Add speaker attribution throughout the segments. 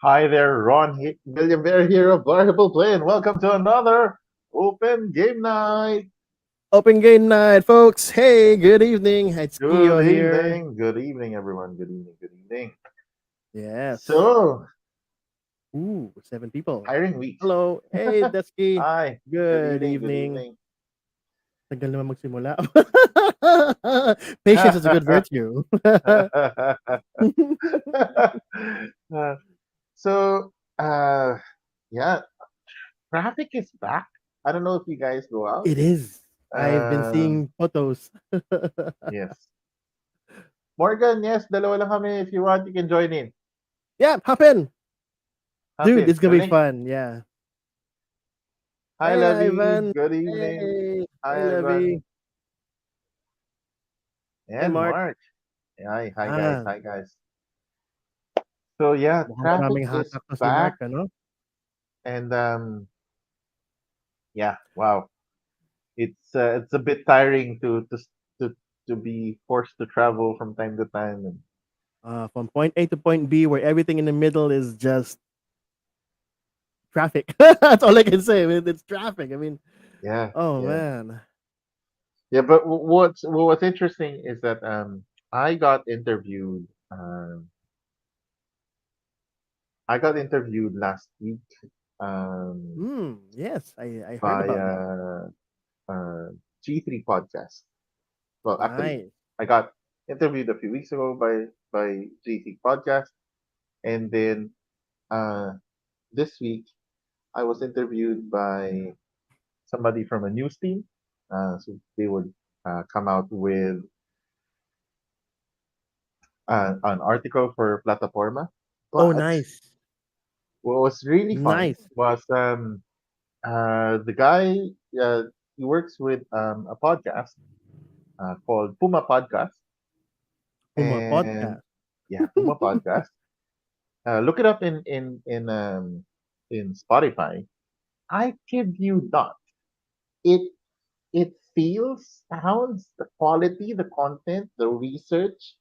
Speaker 1: Hi there, William Bear here of Variable Play, and welcome to another Open Game Night.
Speaker 2: Open game night, folks. Hey, good evening. It's
Speaker 1: Good
Speaker 2: Kyo here.
Speaker 1: evening, good evening, everyone. Good evening, good evening.
Speaker 2: Yes.
Speaker 1: So,
Speaker 2: Ooh, 7 people.
Speaker 1: hiring week.
Speaker 2: Hello. Hey, Dusky.
Speaker 1: Hi, good
Speaker 2: Good
Speaker 1: evening, good
Speaker 2: evening.
Speaker 1: evening.
Speaker 2: Tagal naman magsimula. Patience is a good virtue.
Speaker 1: Uh, so, uh, yeah, traffic is back. I don't know if you guys go out.
Speaker 2: It is. I've been
Speaker 1: Um,
Speaker 2: seeing photos.
Speaker 1: yes. Morgan, yes, dalawa lang kami. If you want, you can join in.
Speaker 2: Yeah, hop in.
Speaker 1: Hop
Speaker 2: Dude,
Speaker 1: in.
Speaker 2: it's gonna
Speaker 1: The
Speaker 2: be
Speaker 1: link.
Speaker 2: fun. Yeah.
Speaker 1: Hi,
Speaker 2: Hey,
Speaker 1: Lovey.
Speaker 2: Ivan.
Speaker 1: Good evening.
Speaker 2: Hey. Hey,
Speaker 1: Hi, Ivan.
Speaker 2: Lovey. Hey,
Speaker 1: And
Speaker 2: Mark.
Speaker 1: Mark. Hi, guys.
Speaker 2: Ah,
Speaker 1: Hi, guys. So yeah,
Speaker 2: mukhang
Speaker 1: traffic
Speaker 2: maraming
Speaker 1: is
Speaker 2: hatak to si Mark,
Speaker 1: back,
Speaker 2: ano?
Speaker 1: and yeah, wow, it's a bit tiring to to be forced to travel from time to time, and
Speaker 2: From point A to point B, where everything in the middle is just traffic. That's all I can say. I mean, it's traffic. I mean,
Speaker 1: yeah,
Speaker 2: oh
Speaker 1: yeah,
Speaker 2: man.
Speaker 1: yeah. But what's interesting is that I got interviewed. I got interviewed last week um,
Speaker 2: Yes, I heard
Speaker 1: by
Speaker 2: about that.
Speaker 1: uh, G3 podcast. Well, actually,
Speaker 2: Nice.
Speaker 1: I got interviewed a few weeks ago by GT Podcast, and then uh, this week I was interviewed by somebody from a news team. So they would come out with an article for Plataforma.
Speaker 2: Oh,
Speaker 1: But
Speaker 2: nice,
Speaker 1: what was really fun
Speaker 2: nice.
Speaker 1: was the guy. He works with a podcast called Puma Podcast,
Speaker 2: Puma
Speaker 1: and
Speaker 2: podcast.
Speaker 1: yeah, Puma Podcast. Look it up in Spotify. I kid you not. It it feels, sounds, the quality, the content, the research,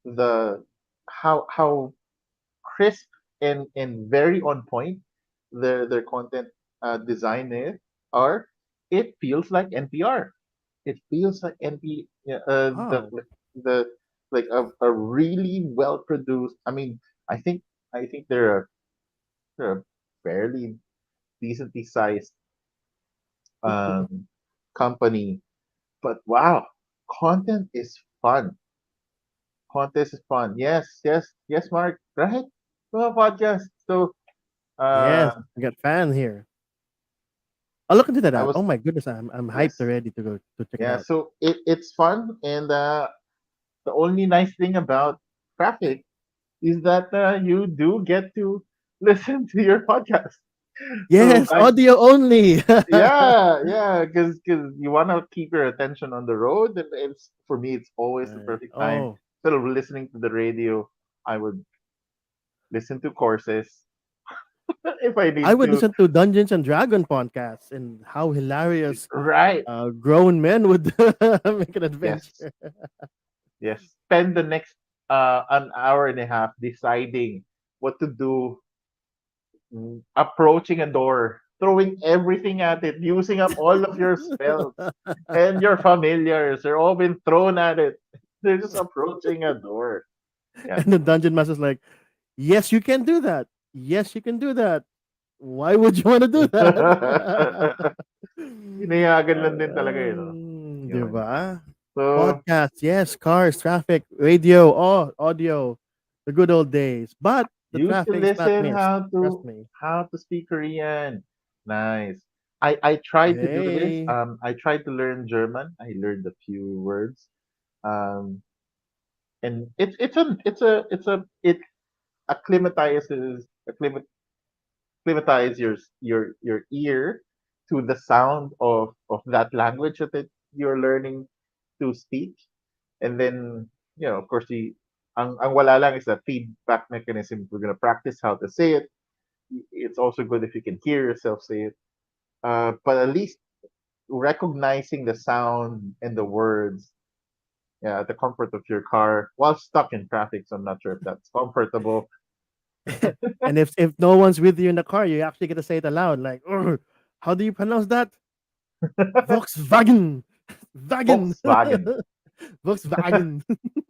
Speaker 1: the how crisp and very on point their content design is, or it feels like NPR. It feels like NP
Speaker 2: Wow.
Speaker 1: the like a really well produced. I mean, I think I think they're a fairly decently sized um, company, but wow, content is fun. Content is fun. Yes, yes, yes, Mark. Right? Well, podcast. So
Speaker 2: Yes,
Speaker 1: uh,
Speaker 2: I got fan here. I'll look into that
Speaker 1: I
Speaker 2: out.
Speaker 1: was
Speaker 2: Oh my goodness, I'm hyped
Speaker 1: yes,
Speaker 2: already to go to check it
Speaker 1: yeah.
Speaker 2: out.
Speaker 1: So it's fun, and the only nice thing about traffic is that you do get to listen to your podcast. So
Speaker 2: Yes,
Speaker 1: back,
Speaker 2: audio only.
Speaker 1: yeah, yeah, because you want to keep your attention on the road, and it's for me, it's always the
Speaker 2: Right.
Speaker 1: perfect time.
Speaker 2: Oh,
Speaker 1: Instead of listening to the radio, I would listen to courses if I
Speaker 2: I
Speaker 1: need
Speaker 2: would
Speaker 1: to.
Speaker 2: listen to Dungeons and Dragon podcasts and how hilarious
Speaker 1: Right?
Speaker 2: grown men would make an
Speaker 1: Yes,
Speaker 2: adventure.
Speaker 1: yes. Spend the next an hour and a half deciding what to do, approaching a door, throwing everything at it, using up all of your spells and your familiars. They're all been thrown at it. They're just approaching a door. Yeah.
Speaker 2: And the dungeon master's like, "Yes, you can do that. Yes, you can do that. Why would you want to do that?"
Speaker 1: Hinayagan lang din talaga eh, no?
Speaker 2: Di
Speaker 1: Yun.
Speaker 2: ba?
Speaker 1: So,
Speaker 2: Podcast, yes, cars, traffic, radio, oh, audio, the good old days. But the
Speaker 1: used to
Speaker 2: traffic is not
Speaker 1: listen
Speaker 2: missed. Trust me.
Speaker 1: how to speak Korean. Nice. I tried to do this.
Speaker 2: Hey,
Speaker 1: I tried to learn German. I learned a few words. Um, and it acclimatizes acclimatize your ear to the sound of that language that you're learning to speak, and then of course the ang wala lang is the feedback mechanism. We're gonna practice how to say it. It's also good if you can hear yourself say it, but at least recognizing the sound and the words, yeah, at the comfort of your car while stuck in traffic. So I'm not sure if that's comfortable.
Speaker 2: and if no one's with you in the car, you actually get to say it aloud. Like, "Ugh, how do you pronounce that? Volkswagen, Wagen,
Speaker 1: Volkswagen,
Speaker 2: Volkswagen,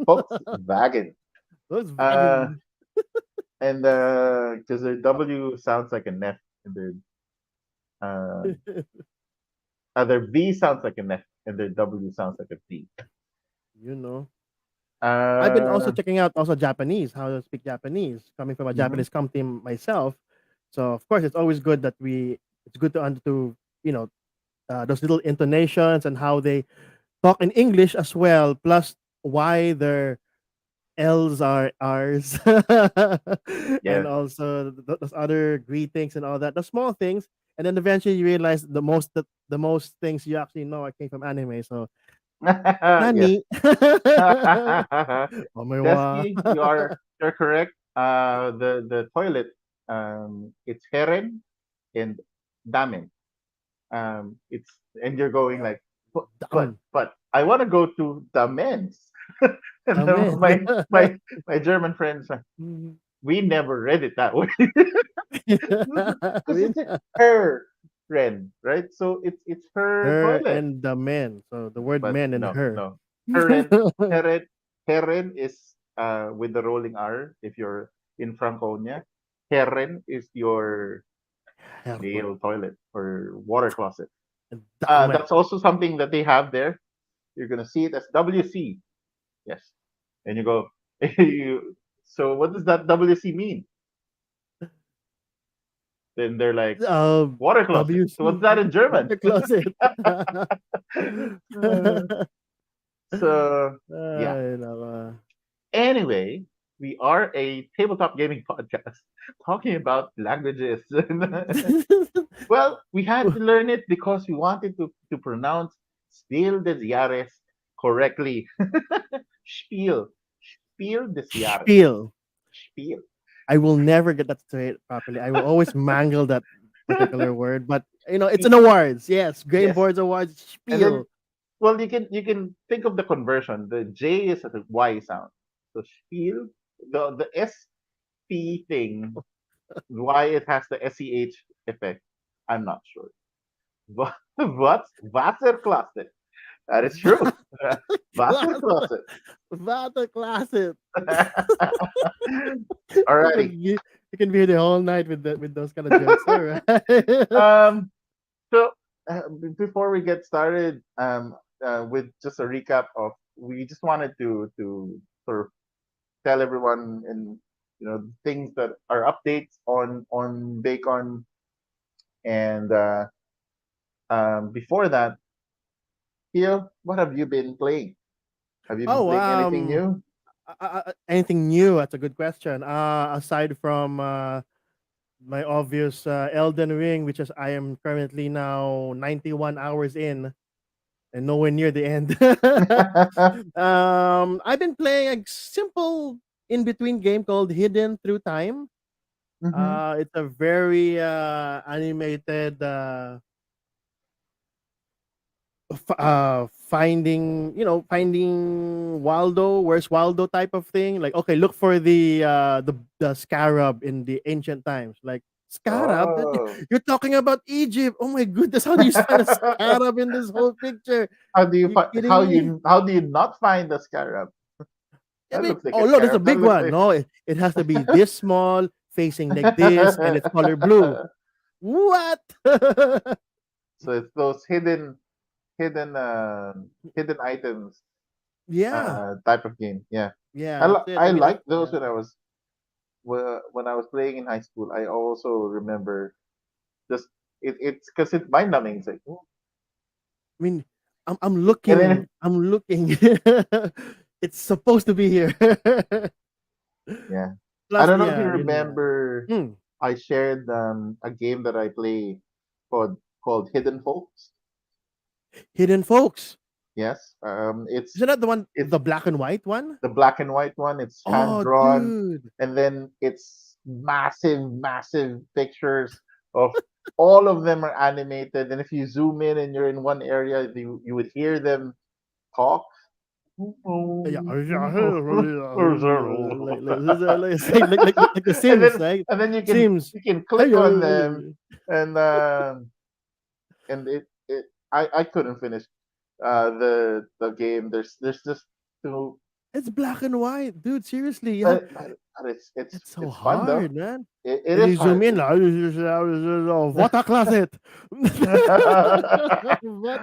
Speaker 1: Volkswagen. Uh,
Speaker 2: Volkswagen."
Speaker 1: and because their W sounds like an F, and uh, their V sounds like an F, and their W sounds like a V.
Speaker 2: you know. I've been also
Speaker 1: Uh,
Speaker 2: checking out also Japanese, how to speak Japanese, coming from a
Speaker 1: mhm.
Speaker 2: Japanese company myself. So of course, it's always good that it's good to those little intonations and how they talk in English as well, plus why their L's are R's, and
Speaker 1: Yes.
Speaker 2: also those other greetings and all that, the small things, and then eventually you realize the most things you actually know came from anime. So
Speaker 1: Yes.
Speaker 2: Nani, omewa,
Speaker 1: Desky, you're correct. The toilet, it's heren and damen. It's and you're going like,
Speaker 2: damen,
Speaker 1: but I want to go to the men's. And
Speaker 2: damen.
Speaker 1: my German friends, we never read it that way because it's her friend, right? So it's her
Speaker 2: Her
Speaker 1: toilet.
Speaker 2: and the men. So the word
Speaker 1: But
Speaker 2: men and
Speaker 1: no,
Speaker 2: her.
Speaker 1: no. Heren, heren, heren is with the rolling R if you're in Franconia. Heren is your
Speaker 2: Herren.
Speaker 1: male toilet or water closet.
Speaker 2: Damen.
Speaker 1: That's also something that they have there. You're gonna see it as WC. Yes. And you go, so what does that WC mean? Then they're like,
Speaker 2: Um,
Speaker 1: water closet. So what's
Speaker 2: WC.
Speaker 1: that in German?
Speaker 2: Water closet.
Speaker 1: Uh, so yeah.
Speaker 2: Ay, nako.
Speaker 1: Anyway, we are a tabletop gaming podcast talking about languages. Well, we had to learn it because we wanted to pronounce Spiel des Jahres correctly. Spiel. Spiel des Jahres.
Speaker 2: Spiel.
Speaker 1: Spiel.
Speaker 2: I will never get that straight properly. I will always mangle that particular word, but it's an
Speaker 1: Spiel.
Speaker 2: awards. Yes, Game
Speaker 1: Yes.
Speaker 2: Boards Awards.
Speaker 1: And then,
Speaker 2: Spiel.
Speaker 1: well, you can think of the conversion. The J is a Y sound. So Spiel, the S P thing, why it has the SEH effect, I'm not sure. But Wasserklasse. That is true.
Speaker 2: Class,
Speaker 1: Wasserklasse.
Speaker 2: Vater closet. You
Speaker 1: Alrighty.
Speaker 2: can be you can be here the whole night with with those kind of jokes. All right.
Speaker 1: Um, so before we get started, with just a recap of, we just wanted to sort of tell everyone, and things that are updates on Bacon, and before that, Theo, what have you been playing? Have you been
Speaker 2: Oh,
Speaker 1: playing anything new?
Speaker 2: anything new? That's a good question. Aside from my obvious Elden Ring, which is I am currently now 91 hours in and nowhere near the end. I've been playing a simple in between game called Hidden Through Time.
Speaker 1: Hmm.
Speaker 2: It's a very animated finding finding Waldo, where's Waldo type of thing. Like, okay, look for the scarab in the ancient times. Like, scarab,
Speaker 1: Oh,
Speaker 2: you're talking about Egypt. Oh my goodness, how do you find a scarab in this whole picture?
Speaker 1: how do you
Speaker 2: You
Speaker 1: find
Speaker 2: kidding me?
Speaker 1: how do you not find the scarab?
Speaker 2: I
Speaker 1: That
Speaker 2: mean,
Speaker 1: looks like
Speaker 2: oh
Speaker 1: a
Speaker 2: no, that's a
Speaker 1: scarab. That
Speaker 2: big
Speaker 1: looks
Speaker 2: one.
Speaker 1: like.
Speaker 2: No, it has to be this small, facing like this, and it's color blue. What?
Speaker 1: So it's those hidden hidden items
Speaker 2: Yeah,
Speaker 1: type of game. Yeah,
Speaker 2: yeah, that's it.
Speaker 1: I
Speaker 2: I mean,
Speaker 1: like those
Speaker 2: yeah.
Speaker 1: when I was playing in high school. I also remember just it's because it's mind numbing. It's like, "Oh."
Speaker 2: I mean, I'm
Speaker 1: And
Speaker 2: looking.
Speaker 1: then
Speaker 2: I'm looking. It's supposed to be here.
Speaker 1: yeah, I
Speaker 2: Plus,
Speaker 1: don't know if you
Speaker 2: yeah, yeah.
Speaker 1: remember.
Speaker 2: Hmm.
Speaker 1: I shared a game that I play called Hidden Folks.
Speaker 2: Hidden Folks.
Speaker 1: Yes,
Speaker 2: Isn't that the one,
Speaker 1: it's
Speaker 2: the black and white one?
Speaker 1: the black and white one. It's hand
Speaker 2: Oh,
Speaker 1: drawn,
Speaker 2: dude.
Speaker 1: and then it's massive pictures of all of them are animated. And if you zoom in and you're in one area, you would hear them talk.
Speaker 2: Yeah.
Speaker 1: And
Speaker 2: Like the Sims,
Speaker 1: then
Speaker 2: right? Sims.
Speaker 1: you can
Speaker 2: Hey,
Speaker 1: click on them, and I couldn't finish the game. There's just too.
Speaker 2: it's black and white, dude. Seriously, you have.
Speaker 1: But
Speaker 2: It's so
Speaker 1: it's fun though.
Speaker 2: hard, man.
Speaker 1: It
Speaker 2: And
Speaker 1: is
Speaker 2: you zoom
Speaker 1: hard.
Speaker 2: in, what a closet. What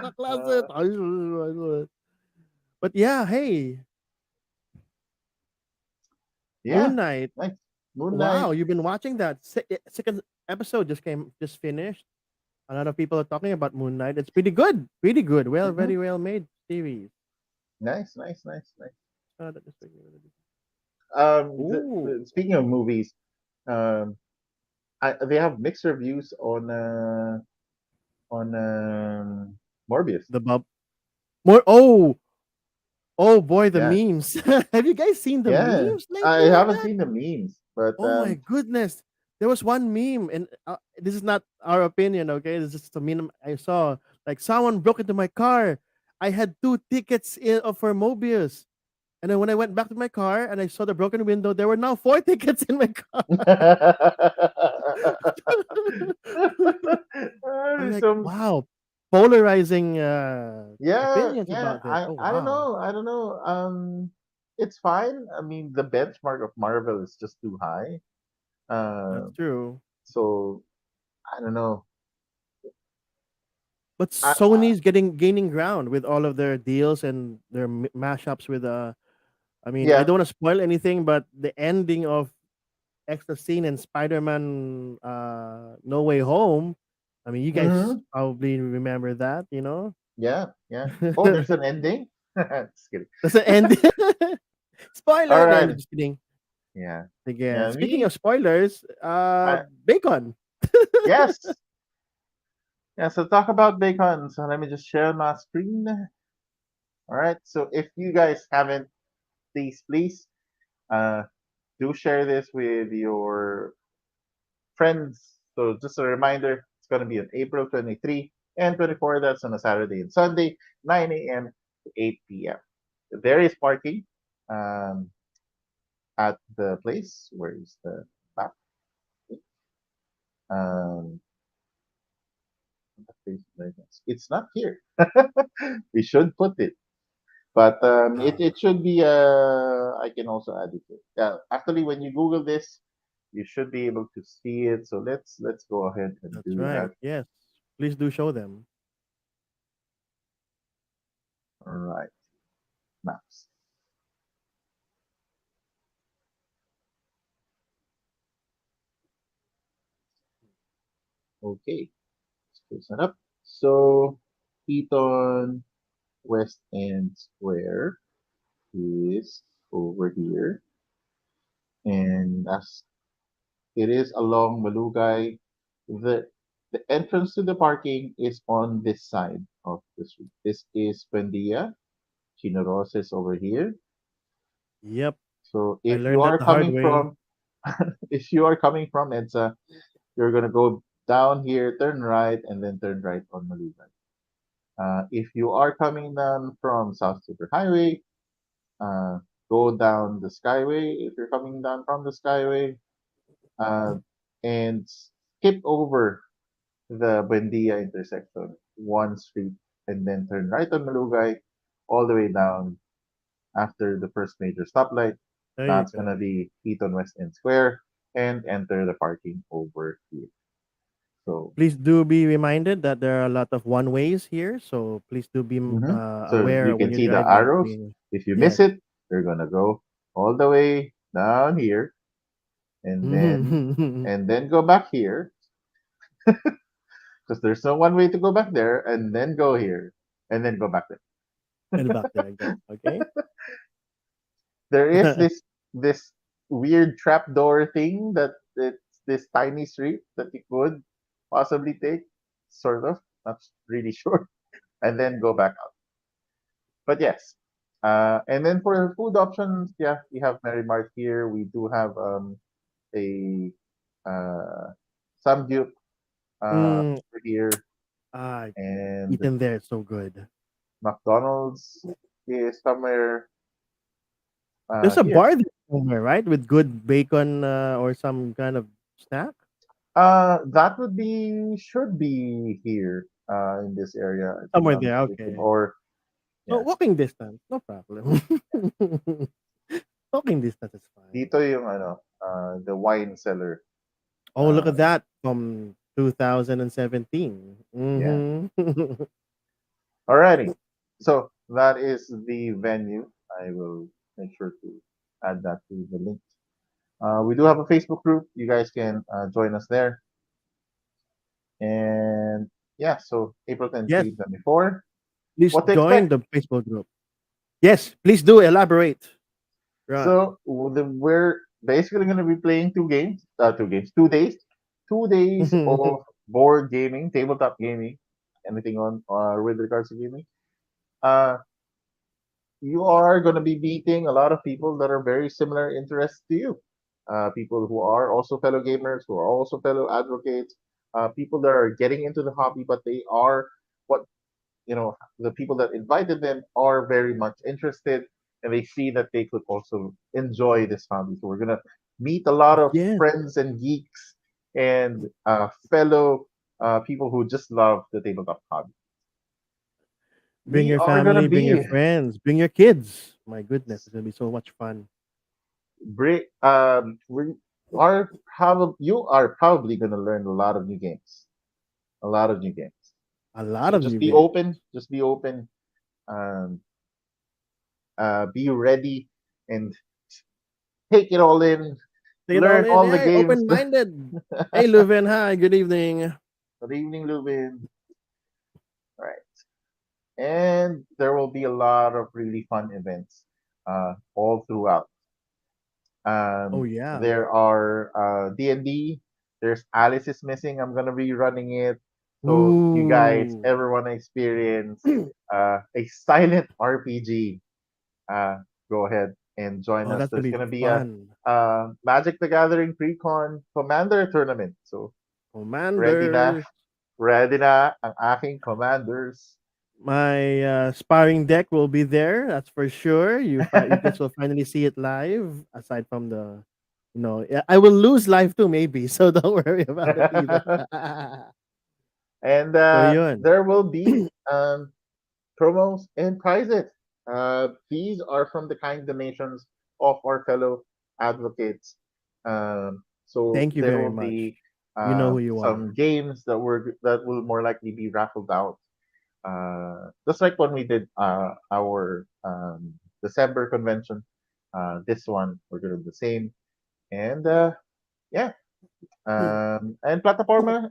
Speaker 2: a closet. But yeah, hey,
Speaker 1: Yeah,
Speaker 2: Moon Knight.
Speaker 1: nice. Moon Knight.
Speaker 2: Wow, you've been watching that. Second episode just finished. A lot of people are talking about Moon Knight. It's pretty good. Pretty good. Well,
Speaker 1: Hmm.
Speaker 2: very well made series.
Speaker 1: Nice.
Speaker 2: That is pretty good. Ooh,
Speaker 1: Speaking of movies, um, they have mixed reviews on Morbius.
Speaker 2: the bub. More. Oh boy, the
Speaker 1: Yeah,
Speaker 2: memes. Have you guys seen the
Speaker 1: yeah.
Speaker 2: memes
Speaker 1: I
Speaker 2: lately with
Speaker 1: haven't
Speaker 2: that?
Speaker 1: seen the memes, but
Speaker 2: Oh my goodness. There was one meme, and this is not our opinion, okay? This is just a meme I saw. Like, someone broke into my car. I had two tickets for Mobius. And then when I went back to my car and I saw the broken window, there were now four tickets in my car. I'm like,
Speaker 1: some.
Speaker 2: wow, polarizing opinions
Speaker 1: Yeah.
Speaker 2: about this. Oh,
Speaker 1: I don't
Speaker 2: wow.
Speaker 1: know. I don't know. It's fine. I mean, the benchmark of Marvel is just too high.
Speaker 2: That's
Speaker 1: Uh,
Speaker 2: true.
Speaker 1: so I don't know.
Speaker 2: But
Speaker 1: I
Speaker 2: Sony's gaining ground with all of their deals and their mashups with I mean, I
Speaker 1: Yeah.
Speaker 2: don't want to spoil anything, but the ending of extra scene in Spider-Man No Way Home. I mean, you guys
Speaker 1: Hmm.
Speaker 2: probably remember that, you know?
Speaker 1: Yeah. Oh, there's an ending. Just kidding.
Speaker 2: That's the end.
Speaker 1: All
Speaker 2: Spoiler. No, I'm
Speaker 1: right.
Speaker 2: just kidding.
Speaker 1: Yeah.
Speaker 2: Again,
Speaker 1: Yeah.
Speaker 2: speaking of
Speaker 1: Me.
Speaker 2: spoilers,
Speaker 1: I,
Speaker 2: Bacon.
Speaker 1: yes. Yeah. So talk about Bacon. So let me just share my screen. All right. So if you guys haven't, please, uh, do share this with your friends. So just a reminder, it's going to be on April 23 and 24. That's on a Saturday and Sunday, 9 a.m. to 8 p.m. There is parking. Um, at the place. Where is the map? Um, the place right now. It's not here. We should put it, but it
Speaker 2: Ah,
Speaker 1: should be. I can also add it. Here. Yeah, actually, when you Google this, you should be able to see it. So let's go ahead and
Speaker 2: that's
Speaker 1: do
Speaker 2: right.
Speaker 1: that.
Speaker 2: Yes. Please do show them.
Speaker 1: All right, maps. Okay, let's close that up. So Eton West End Square is over here, and as it is along Malugay, the the entrance to the parking is on this side of the street. This is Buendia. Chino Rosa is over here.
Speaker 2: Yep.
Speaker 1: So
Speaker 2: I
Speaker 1: if you
Speaker 2: learned that
Speaker 1: are
Speaker 2: the hard
Speaker 1: coming
Speaker 2: way.
Speaker 1: from if you are coming from EDSA, you're gonna go down here, turn right, and then turn right on Malugay. If you are coming down from South Super Highway, uh, go down the Skyway. If you're coming down from the Skyway, uh, and skip over the Buendia intersection, one street, and then turn right on Malugay, all the way down after the first major stoplight.
Speaker 2: There you
Speaker 1: That's gonna
Speaker 2: go.
Speaker 1: be Eton West End Square, and enter the parking over here. So,
Speaker 2: Please do be reminded that there are a lot of one ways here. So please do be
Speaker 1: so you
Speaker 2: aware when
Speaker 1: can
Speaker 2: you're
Speaker 1: see the
Speaker 2: driving.
Speaker 1: arrows. If you miss
Speaker 2: Yes.
Speaker 1: it, you're gonna go all the way down here, and then go back here because there's no one way to go back there, and then go here, and then go back there.
Speaker 2: And back there again. Okay.
Speaker 1: There is this weird trapdoor thing that it's this tiny street that you could possibly take, sort of, not really sure, and then go back out. But yes, and then for food options, yeah, we have Mary Mart here. We do have a uh, Samgyup
Speaker 2: mm,
Speaker 1: over here,
Speaker 2: ah,
Speaker 1: and
Speaker 2: eaten there. It's so good.
Speaker 1: McDonald's is somewhere
Speaker 2: There's a
Speaker 1: here.
Speaker 2: bar there somewhere, right? With good bacon or some kind of snack.
Speaker 1: That would be should be here in this area, if I'm
Speaker 2: Somewhere
Speaker 1: not
Speaker 2: there.
Speaker 1: mistaken.
Speaker 2: Okay.
Speaker 1: Or
Speaker 2: So
Speaker 1: yeah,
Speaker 2: walking distance, no problem. Walking distance is fine.
Speaker 1: dito yung ano, the wine cellar.
Speaker 2: Oh, look at
Speaker 1: Uh,
Speaker 2: that from 2017.
Speaker 1: yeah.
Speaker 2: Mm-hmm.
Speaker 1: Alrighty. So that is the venue. I will make sure to add that to the link. We do have a Facebook group. You guys can join us there. And yeah, so April 10th,
Speaker 2: Yes,
Speaker 1: 2024.
Speaker 2: please
Speaker 1: What to
Speaker 2: join
Speaker 1: expect?
Speaker 2: the Facebook group. Yes, please do elaborate. Right.
Speaker 1: So we're basically going to be playing two games, 2 days, 2 days of board gaming, tabletop gaming, anything on with regards to gaming. Uh, you are going to be meeting a lot of people that are very similar interests to you. People who are also fellow gamers, who are also fellow advocates, people that are getting into the hobby, but they are what the people that invited them are very much interested, and they see that they could also enjoy this hobby. So we're gonna meet a lot of
Speaker 2: Yes.
Speaker 1: friends and geeks and fellow people who just love the tabletop hobby.
Speaker 2: Bring
Speaker 1: We
Speaker 2: your
Speaker 1: are gonna
Speaker 2: family, bring your
Speaker 1: be
Speaker 2: friends, bring your kids. My goodness, it's gonna be so much fun.
Speaker 1: we are probably you are probably gonna learn a lot of new games, a lot of new games.
Speaker 2: A lot
Speaker 1: So
Speaker 2: of new games.
Speaker 1: just be open, um, be ready, and take it all in.
Speaker 2: Take it all
Speaker 1: Learn
Speaker 2: in.
Speaker 1: all the
Speaker 2: Hey,
Speaker 1: games.
Speaker 2: open minded. Hey, Leuven. Hi. Good evening.
Speaker 1: Good evening, Lubin. Right. And there will be a lot of really fun events all throughout.
Speaker 2: Oh yeah.
Speaker 1: There are D&D. There's Alice is Missing. I'm going to be running it. So if you guys
Speaker 2: Ooh.
Speaker 1: ever want to experience a silent RPG, uh, go ahead and join
Speaker 2: Oh,
Speaker 1: us.
Speaker 2: that's gonna
Speaker 1: There's
Speaker 2: be
Speaker 1: going to be a
Speaker 2: fun.
Speaker 1: Magic the Gathering Pre-Con Commander Tournament. So ready na
Speaker 2: Commanders.
Speaker 1: Ready na ang aking commanders.
Speaker 2: My sparring deck will be there. That's for sure. You guys will finally see it live. Aside from the, yeah, I will lose live too, maybe. So don't worry about it either.
Speaker 1: And
Speaker 2: So yun.
Speaker 1: there will be promos and prizes. These are from the kind donations of our fellow advocates. So
Speaker 2: Thank you
Speaker 1: there
Speaker 2: very
Speaker 1: will
Speaker 2: much.
Speaker 1: be
Speaker 2: You know who you are.
Speaker 1: some games that will more likely be raffled out. Just like when we did our December convention. This one we're gonna do the same. And yeah, and Plataforma,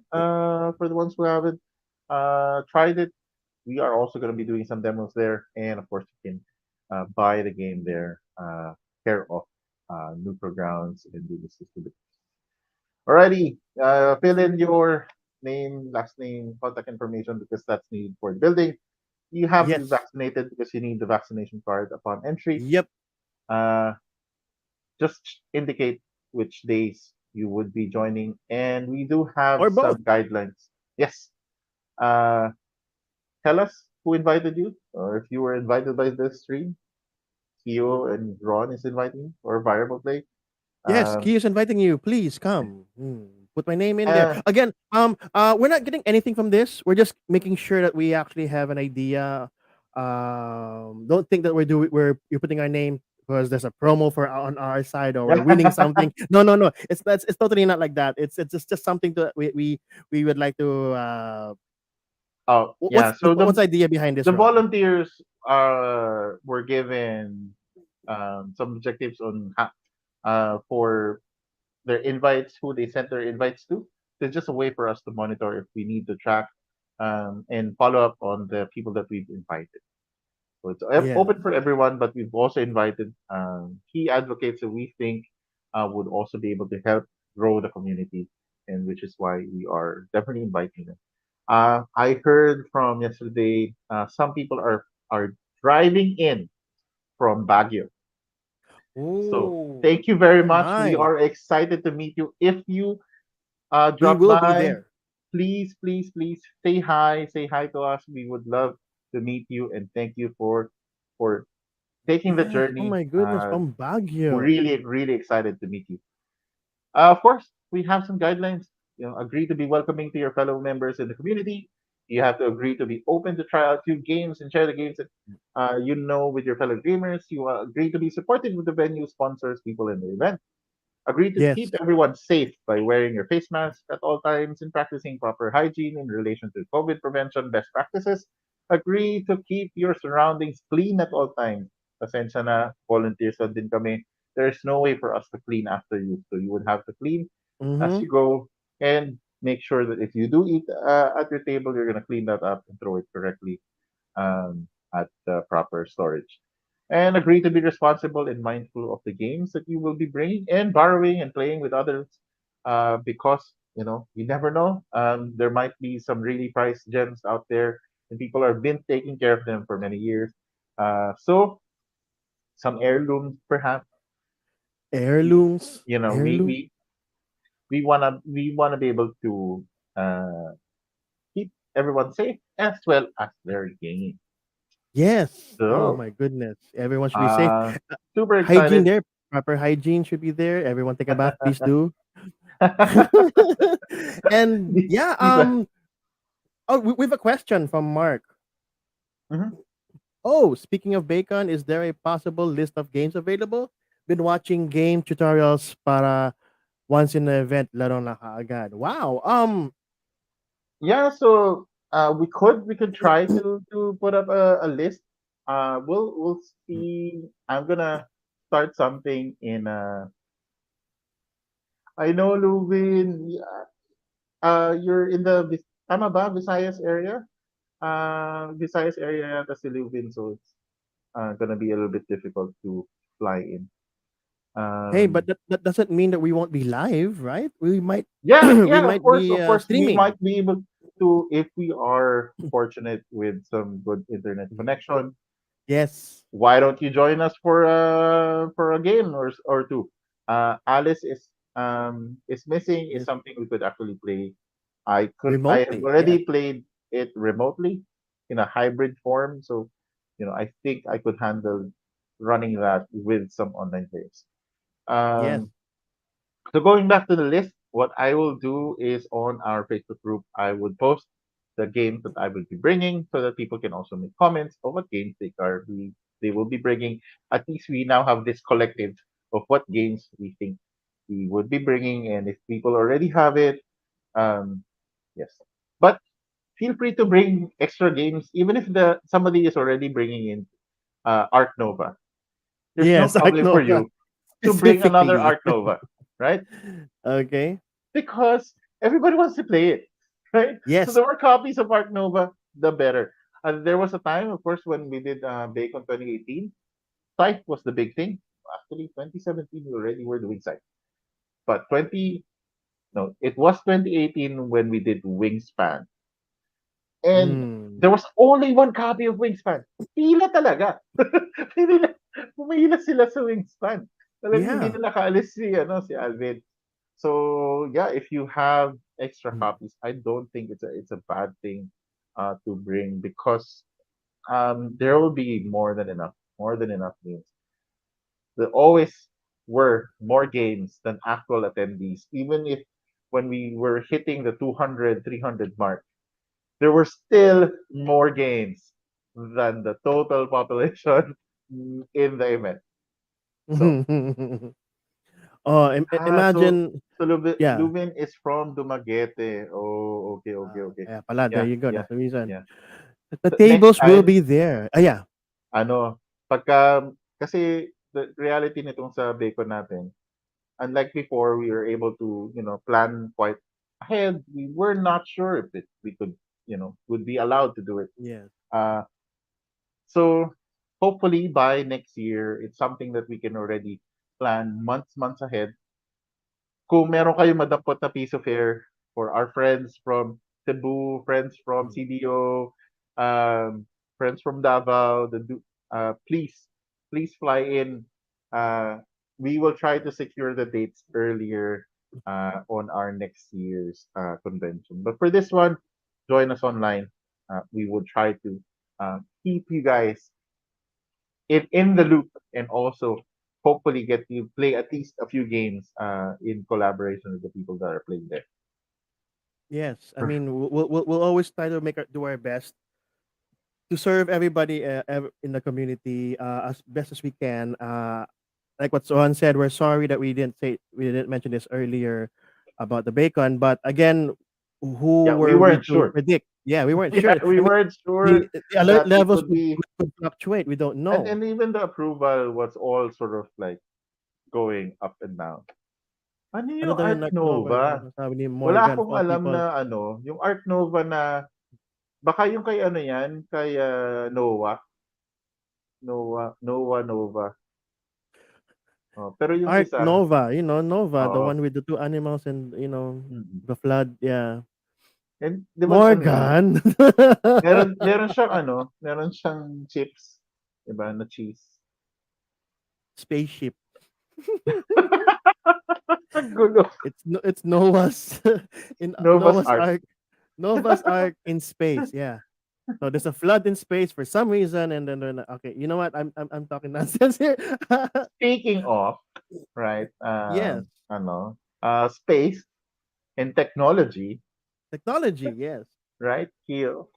Speaker 1: for the ones who haven't tried it, we are also going to be doing some demos there. And of course, you can buy the game there, care of Neutral Grounds and do this. Alrighty, fill in your name, last name, contact information because that's needed for the building. You have to be
Speaker 2: Yes.
Speaker 1: vaccinated because you need the vaccination card upon entry.
Speaker 2: Yep.
Speaker 1: Uh, just indicate which days you would be joining, and we do have
Speaker 2: Or both.
Speaker 1: some guidelines. Yes, uh, tell us who invited you, or if you were invited by this stream. Keo and Ron is inviting you, or Variable Play.
Speaker 2: Yes,
Speaker 1: Um,
Speaker 2: Key is inviting you. Please come. Put my name in there.
Speaker 1: uh,
Speaker 2: Again, we're not getting anything from this. We're just making sure that we actually have an idea. Don't think that we're you're putting our name because there's a promo for on our side or we're winning something. No, no, no. It's totally not like that. It's just something that we would like to.
Speaker 1: oh
Speaker 2: What's
Speaker 1: yeah, so
Speaker 2: what's the idea behind this,
Speaker 1: the
Speaker 2: Ron?
Speaker 1: volunteers were given some objectives on for their invites, who they sent their invites to. It's just a way for us to monitor if we need to track and follow up on the people that we've invited. So it's
Speaker 2: Yes.
Speaker 1: open for everyone, but we've also invited key advocates that we think would also be able to help grow the community, and which is why we are definitely inviting them. I heard from yesterday some people are driving in from Baguio. So
Speaker 2: Oh,
Speaker 1: thank you very
Speaker 2: oh
Speaker 1: much. We
Speaker 2: my.
Speaker 1: are excited to meet you. If you
Speaker 2: We
Speaker 1: drop
Speaker 2: will be
Speaker 1: by,
Speaker 2: there.
Speaker 1: please, please, please say hi to us. We would love to meet you and thank you for taking the
Speaker 2: Yes. Oh
Speaker 1: journey.
Speaker 2: my goodness, from
Speaker 1: We're
Speaker 2: Baguio.
Speaker 1: really, really excited to meet you. Of course, we have some guidelines. Agree to be welcoming to your fellow members in the community. You have to agree to be open to try out new games and share the games that with your fellow gamers. You agree to be supportive of the venue, sponsors, people in the event. Agree to
Speaker 2: Yes.
Speaker 1: keep everyone safe by wearing your face mask at all times and practicing proper hygiene in relation to COVID prevention best practices. Agree to keep your surroundings clean at all times. Pasensya na, volunteers lang din kami. There's no way for us to clean after you. So you would have to clean as
Speaker 2: Mm-hmm.
Speaker 1: you go and make sure that if you do eat at your table, you're going to clean that up and throw it correctly at the proper storage. And agree to be responsible and mindful of the games that you will be bringing and borrowing and playing with others because, you never know. There might be some really priced gems out there and people have been taking care of them for many years. So some heirlooms, perhaps, you,
Speaker 2: Heirlooms.
Speaker 1: you know, we,
Speaker 2: Heirloom.
Speaker 1: we, we wanna be able to uh, keep everyone safe as well as their game.
Speaker 2: Yes. Oh
Speaker 1: So
Speaker 2: my goodness. Everyone should be safe.
Speaker 1: Uh,
Speaker 2: Uh,
Speaker 1: super
Speaker 2: Hygiene
Speaker 1: excited.
Speaker 2: there. Proper hygiene should be there. Everyone take a bath, please do. And
Speaker 1: Di,
Speaker 2: yeah,
Speaker 1: di ba?
Speaker 2: oh, we have a question from Mark.
Speaker 1: Mhm.
Speaker 2: Oh, speaking of bacon, is there a possible list of games available? Been watching game tutorials para once in the event, laro na kaagad. Wow.
Speaker 1: Yeah, so we could try to put up a list. We'll see. I'm gonna start something in I know Lubin. Yeah, you're in the tama ba Visayas area? Visayas area yata si Lubin, so it's gonna be a little bit difficult to fly in.
Speaker 2: Hey, but
Speaker 1: Um,
Speaker 2: that doesn't mean that we won't be live, right? We might
Speaker 1: Yeah,
Speaker 2: we
Speaker 1: yeah,
Speaker 2: might be
Speaker 1: of course, we
Speaker 2: streaming.
Speaker 1: might be able to if we are fortunate with some good internet connection.
Speaker 2: Yes,
Speaker 1: Why don't you join us for a game or two? Alice is missing is
Speaker 2: yes,
Speaker 1: something we could actually play. I have
Speaker 2: remotely. Yes.
Speaker 1: already played it remotely. in a hybrid form. So, I think I could handle running that with some online players.
Speaker 2: Yes.
Speaker 1: Um, so going back to the list, what I will do is on our Facebook group, I would post the games that I will be bringing so that people can also make comments of what games they will be bringing. At least we now have this collective of what games we think we would be bringing, and if people already have it, um, yes. But feel free to bring extra games, even if the somebody is already bringing in Art Nova. There's no
Speaker 2: Yes, Art
Speaker 1: problem for
Speaker 2: Nova
Speaker 1: you to bring another
Speaker 2: specifically.
Speaker 1: Art Nova, right?
Speaker 2: Okay.
Speaker 1: Because everybody wants to play it, right? So
Speaker 2: Yes.
Speaker 1: the more copies of Art Nova, the better. And there was a time, of course, when we did BAECON 2018, Scythe was the big thing. Actually, 2017, we already were doing Scythe. But no, it was 2018 when we did Wingspan. And
Speaker 2: Mm.
Speaker 1: there was only one copy of Wingspan. Pila talaga. Pumila, pumila sila sa Wingspan. Talagang hindi
Speaker 2: Yeah.
Speaker 1: na nakaalis si Alvin. So yeah, if you have extra
Speaker 2: Mm.
Speaker 1: copies, I don't think it's a bad thing to bring because there will be more than enough games. There always were more games than actual attendees. Even if when we were hitting the 200, 300 mark, there were still more games than the total population in the event. So
Speaker 2: Oh,
Speaker 1: so
Speaker 2: imagine. Yeah.
Speaker 1: Lubin is from Dumaguete. Oh, okay, okay, okay.
Speaker 2: Kaya pala, there
Speaker 1: Yeah,
Speaker 2: you go.
Speaker 1: yeah,
Speaker 2: That's the reason.
Speaker 1: yeah.
Speaker 2: The
Speaker 1: Next
Speaker 2: tables will
Speaker 1: time,
Speaker 2: be there. Ah, yeah.
Speaker 1: ano, kasi the reality nitong sa Bacon natin, unlike before, we were able to, plan quite ahead. We were not sure if we could, would be allowed to do it.
Speaker 2: Yes.
Speaker 1: Uh, so hopefully by next year, it's something that we can already plan months ahead. Kung meron kayong madampot na piece of air for our friends from Cebu, friends from
Speaker 2: Mm.
Speaker 1: CDO, friends from Davao, please fly in. We will try to secure the dates earlier on our next year's convention. But for this one, join us online. We will try to keep you guys in the loop and also hopefully get you play at least a few games in collaboration with the people that are playing there.
Speaker 2: Yes. I mean, we'll always try to do our best to serve everybody in the community as best as we can. Like what Sohan said, we're sorry that we didn't mention this earlier about the bacon, but again, who
Speaker 1: Yeah, we
Speaker 2: were we
Speaker 1: weren't
Speaker 2: to
Speaker 1: sure.
Speaker 2: predict? Yeah, we weren't
Speaker 1: Yeah,
Speaker 2: sure.
Speaker 1: we
Speaker 2: I mean,
Speaker 1: weren't sure
Speaker 2: the alert
Speaker 1: that it
Speaker 2: levels
Speaker 1: would be,
Speaker 2: could fluctuate. We don't
Speaker 1: and
Speaker 2: know.
Speaker 1: and even the approval was all sort of like going up and down. Ano
Speaker 2: Ano
Speaker 1: yung
Speaker 2: daw yung
Speaker 1: Art
Speaker 2: Art Nova?
Speaker 1: Nova?
Speaker 2: Sabi ni
Speaker 1: Wala
Speaker 2: Morgan,
Speaker 1: akong
Speaker 2: all
Speaker 1: alam
Speaker 2: people.
Speaker 1: na yung Art Nova na baka yung kay ano yan, kay Noah, Noah Nova. Oh, pero yung
Speaker 2: Art
Speaker 1: isa,
Speaker 2: Nova, Nova, the
Speaker 1: oo.
Speaker 2: one with the two animals and
Speaker 1: Mm.
Speaker 2: the flood. Yeah,
Speaker 1: And 'di ba ano yun?
Speaker 2: Morgan.
Speaker 1: Meron siyang chips, 'di ba, na cheese.
Speaker 2: Spaceship.
Speaker 1: Ang gulo.
Speaker 2: It's Noah's in
Speaker 1: Nova's
Speaker 2: Noah's
Speaker 1: Ark.
Speaker 2: Ark. Nova's Ark in space. Yeah. So there's a flood in space for some reason, and then okay, you know what? I'm talking nonsense here.
Speaker 1: Speaking of, right,
Speaker 2: Yes,
Speaker 1: space and technology,
Speaker 2: technology. Yes.
Speaker 1: right, Kill?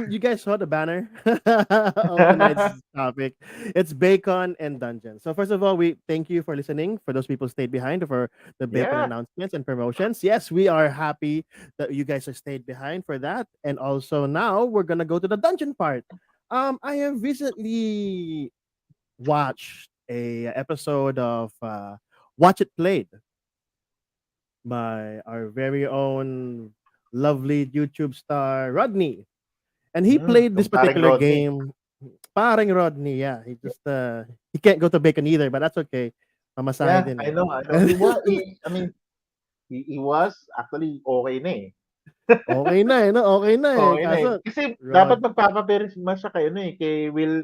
Speaker 2: You guys saw the banner of tonight's topic. It's bacon and dungeons. So first of all, we thank you for listening. For those people who stayed behind for the bacon
Speaker 1: Yeah.
Speaker 2: announcements and promotions. Yes, we are happy that you guys have stayed behind for that. And also now we're gonna go to the dungeon part. I have recently watched a episode of Watch It Played by our very own lovely YouTube star Rodney, and he played this
Speaker 1: Kumparing
Speaker 2: particular
Speaker 1: Rodney.
Speaker 2: game. Paring Rodney, yeah. He can't go to bacon either, but that's okay. Mamasahe
Speaker 1: Yeah,
Speaker 2: din
Speaker 1: I
Speaker 2: eh.
Speaker 1: know, I know. I mean, he was actually okay na eh.
Speaker 2: Okay na eh, no? Okay na eh.
Speaker 1: Okay na eh.
Speaker 2: Kaso,
Speaker 1: Kasi dapat
Speaker 2: Rod.
Speaker 1: magpapaperisma siya kay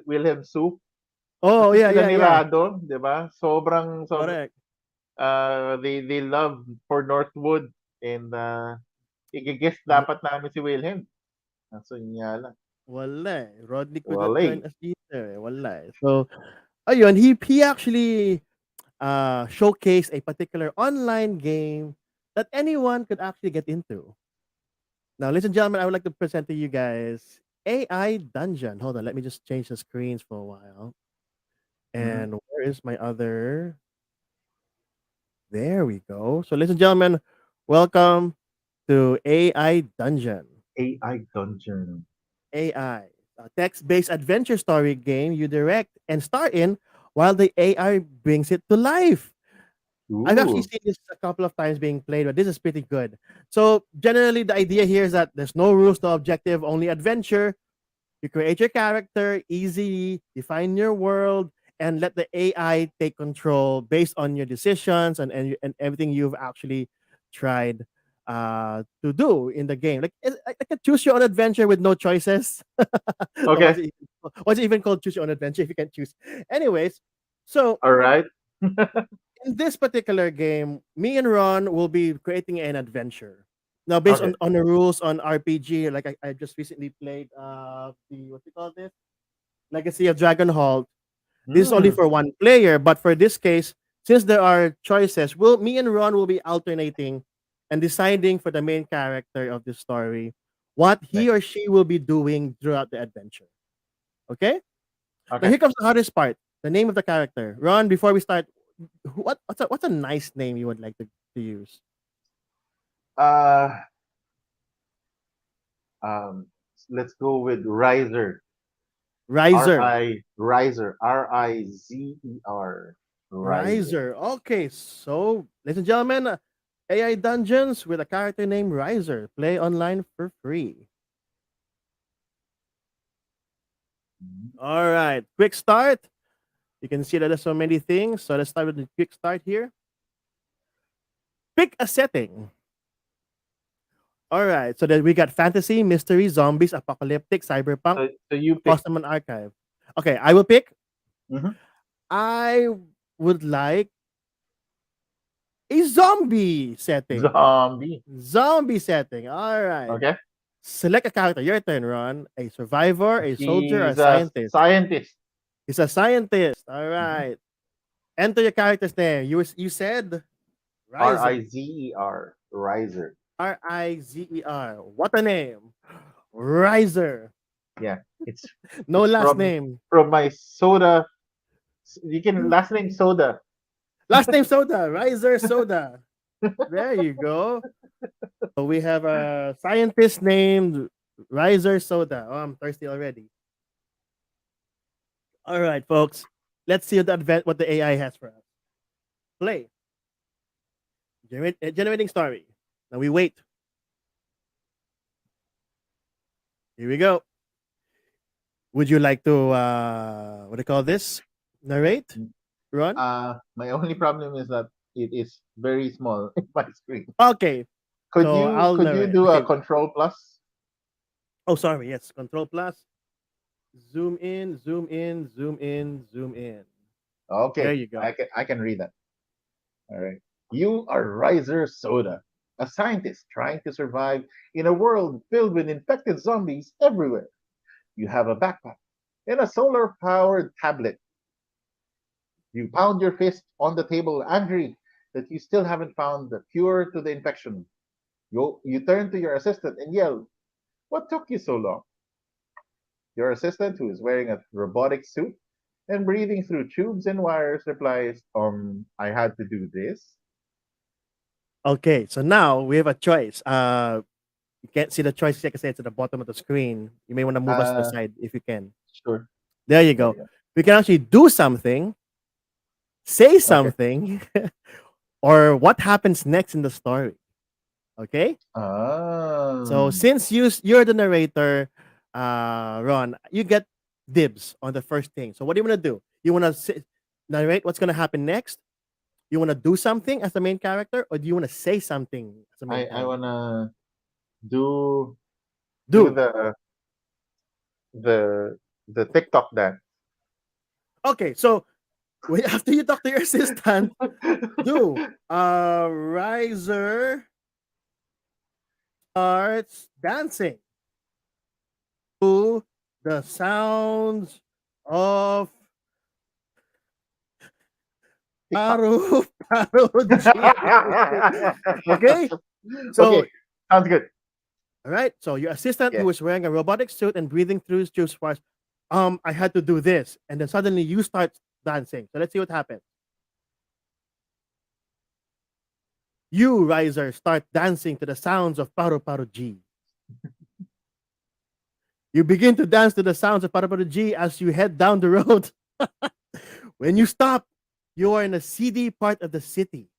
Speaker 1: Wilhelm Su.
Speaker 2: Oh,
Speaker 1: Kasi
Speaker 2: yeah,
Speaker 1: sila
Speaker 2: yeah,
Speaker 1: ni
Speaker 2: yeah.
Speaker 1: Rado, 'di ba? Sobrang
Speaker 2: Correct.
Speaker 1: they love for Northwood and i-guest
Speaker 2: Ano,
Speaker 1: dapat namin si Wilhelm. Kaso nga lang,
Speaker 2: Wala eh. Rodney could not
Speaker 1: wala
Speaker 2: join
Speaker 1: eh.
Speaker 2: us either. Wala eh. So, ayun, he actually showcased a particular online game that anyone could actually get into. Now, ladies and gentlemen, I would like to present to you guys AI Dungeon. Hold on, let me just change the screens for a while.
Speaker 1: Mhm.
Speaker 2: And where is my other? There we go. So, ladies and gentlemen, welcome to AI Dungeon.
Speaker 1: AI Dungeon.
Speaker 2: AI, a text-based adventure story game you direct and star in while the AI brings it to life. I've actually
Speaker 1: Ooh.
Speaker 2: seen this a couple of times being played, but this is pretty good. So generally, the idea here is that there's no rules, no objective, only adventure. You create your character, easy, define your world, and let the AI take control based on your decisions and everything you've actually tried to do in the game. Like a choose your own adventure with no choices. So
Speaker 1: Okay.
Speaker 2: what's it even called choose your own adventure if you can't choose? Anyways, so
Speaker 1: All right.
Speaker 2: in this particular game, me and Ron will be creating an adventure. Now, based
Speaker 1: Okay.
Speaker 2: on the rules on RPG, like I just recently played the what you call this Legacy of Dragonhold. This is only
Speaker 1: Hmm.
Speaker 2: for one player, but for this case, since there are choices, will me and Ron will be alternating and deciding for the main character of the story what
Speaker 1: Okay.
Speaker 2: he or she will be doing throughout the adventure. Okay? Now
Speaker 1: Okay.
Speaker 2: here comes the hardest part: the name of the character. Ron, before we start, what's a nice name you would like to use?
Speaker 1: Uh, um, let's go with Riser.
Speaker 2: Riser.
Speaker 1: Riser. Riser.
Speaker 2: Riser. Okay, so ladies and gentlemen, AI Dungeons with a character named Riser. Play online for free.
Speaker 1: Mhm.
Speaker 2: All right, quick start. You can see that there's so many things. So let's start with the quick start here. Pick a setting. All right, so then we got fantasy, mystery, zombies, apocalyptic, cyberpunk,
Speaker 1: So you pick.
Speaker 2: custom and archive. Okay, I will pick.
Speaker 1: Mhm.
Speaker 2: I would like a zombie setting.
Speaker 1: Zombie.
Speaker 2: Zombie setting. All right.
Speaker 1: Okay.
Speaker 2: Select a character. Your turn, Ron. A survivor, a soldier, or a
Speaker 1: He's a
Speaker 2: scientist.
Speaker 1: scientist.
Speaker 2: He's a scientist. All
Speaker 1: Mhm.
Speaker 2: right. Enter your character's name. You said Riser.
Speaker 1: Rizer. Riser.
Speaker 2: Rizer. What a name. Riser.
Speaker 1: Yeah. It's
Speaker 2: No
Speaker 1: it's
Speaker 2: last name.
Speaker 1: from my soda. You can last name soda.
Speaker 2: Last name Soda. Riser Soda. There you go. So we have a scientist named Riser Soda. Oh, I'm thirsty already. All right, folks. Let's see what the AI has for us. Play. Generating story. Now we wait. Here we go. Would you like to what do you call this? Narrate? Run?
Speaker 1: My only problem is that it is very small in my screen.
Speaker 2: Okay. So I'll
Speaker 1: Could you
Speaker 2: narrate.
Speaker 1: do a
Speaker 2: Okay.
Speaker 1: control plus?
Speaker 2: Oh, sorry. Yes. Control plus. Zoom in, zoom in, zoom in, zoom in. There
Speaker 1: Okay,
Speaker 2: you go.
Speaker 1: I can read that. All right. You are Riser Soda, a scientist trying to survive in a world filled with infected zombies everywhere. You have a backpack and a solar powered tablet. You pound your fist on the table, angry that you still haven't found the cure to the infection. You turn to your assistant and yell, "What took you so long?" Your assistant, who is wearing a robotic suit and breathing through tubes and wires, replies, I had to do this.
Speaker 2: Okay. So now we have a choice. You can't see the choice like I said, it's at the bottom of the screen. You may want to move us to the
Speaker 1: Uh,
Speaker 2: side if you can.
Speaker 1: sure.
Speaker 2: There you
Speaker 1: There
Speaker 2: go.
Speaker 1: you go.
Speaker 2: We can actually do something, say
Speaker 1: Okay.
Speaker 2: something, or what happens next in the story. Okay? So
Speaker 1: Um,
Speaker 2: since you're the narrator, Ron, you get dibs on the first thing. So what do you want to do? You want to narrate what's going to happen next? You want to do something as the main character, or do you want to say something as the main
Speaker 1: I
Speaker 2: character?
Speaker 1: wanna do do
Speaker 2: Do.
Speaker 1: the the TikTok dance.
Speaker 2: Okay, so wait, after you talk to your assistant, do Riser starts dancing. to the sounds of
Speaker 1: TikTok.
Speaker 2: Paru Paru G. Okay? So,
Speaker 1: Okay, sounds good.
Speaker 2: all right. So your assistant who
Speaker 1: Yes.
Speaker 2: was wearing a robotic suit and breathing through his tube was, I had to do this. And then suddenly you start dancing. So let's see what happens. You, Riser, start dancing to the sounds of Paru Paru G. You begin to dance to the sounds of Paru Paru G as you head down the road. When you stop, you are in a seedy part of the city.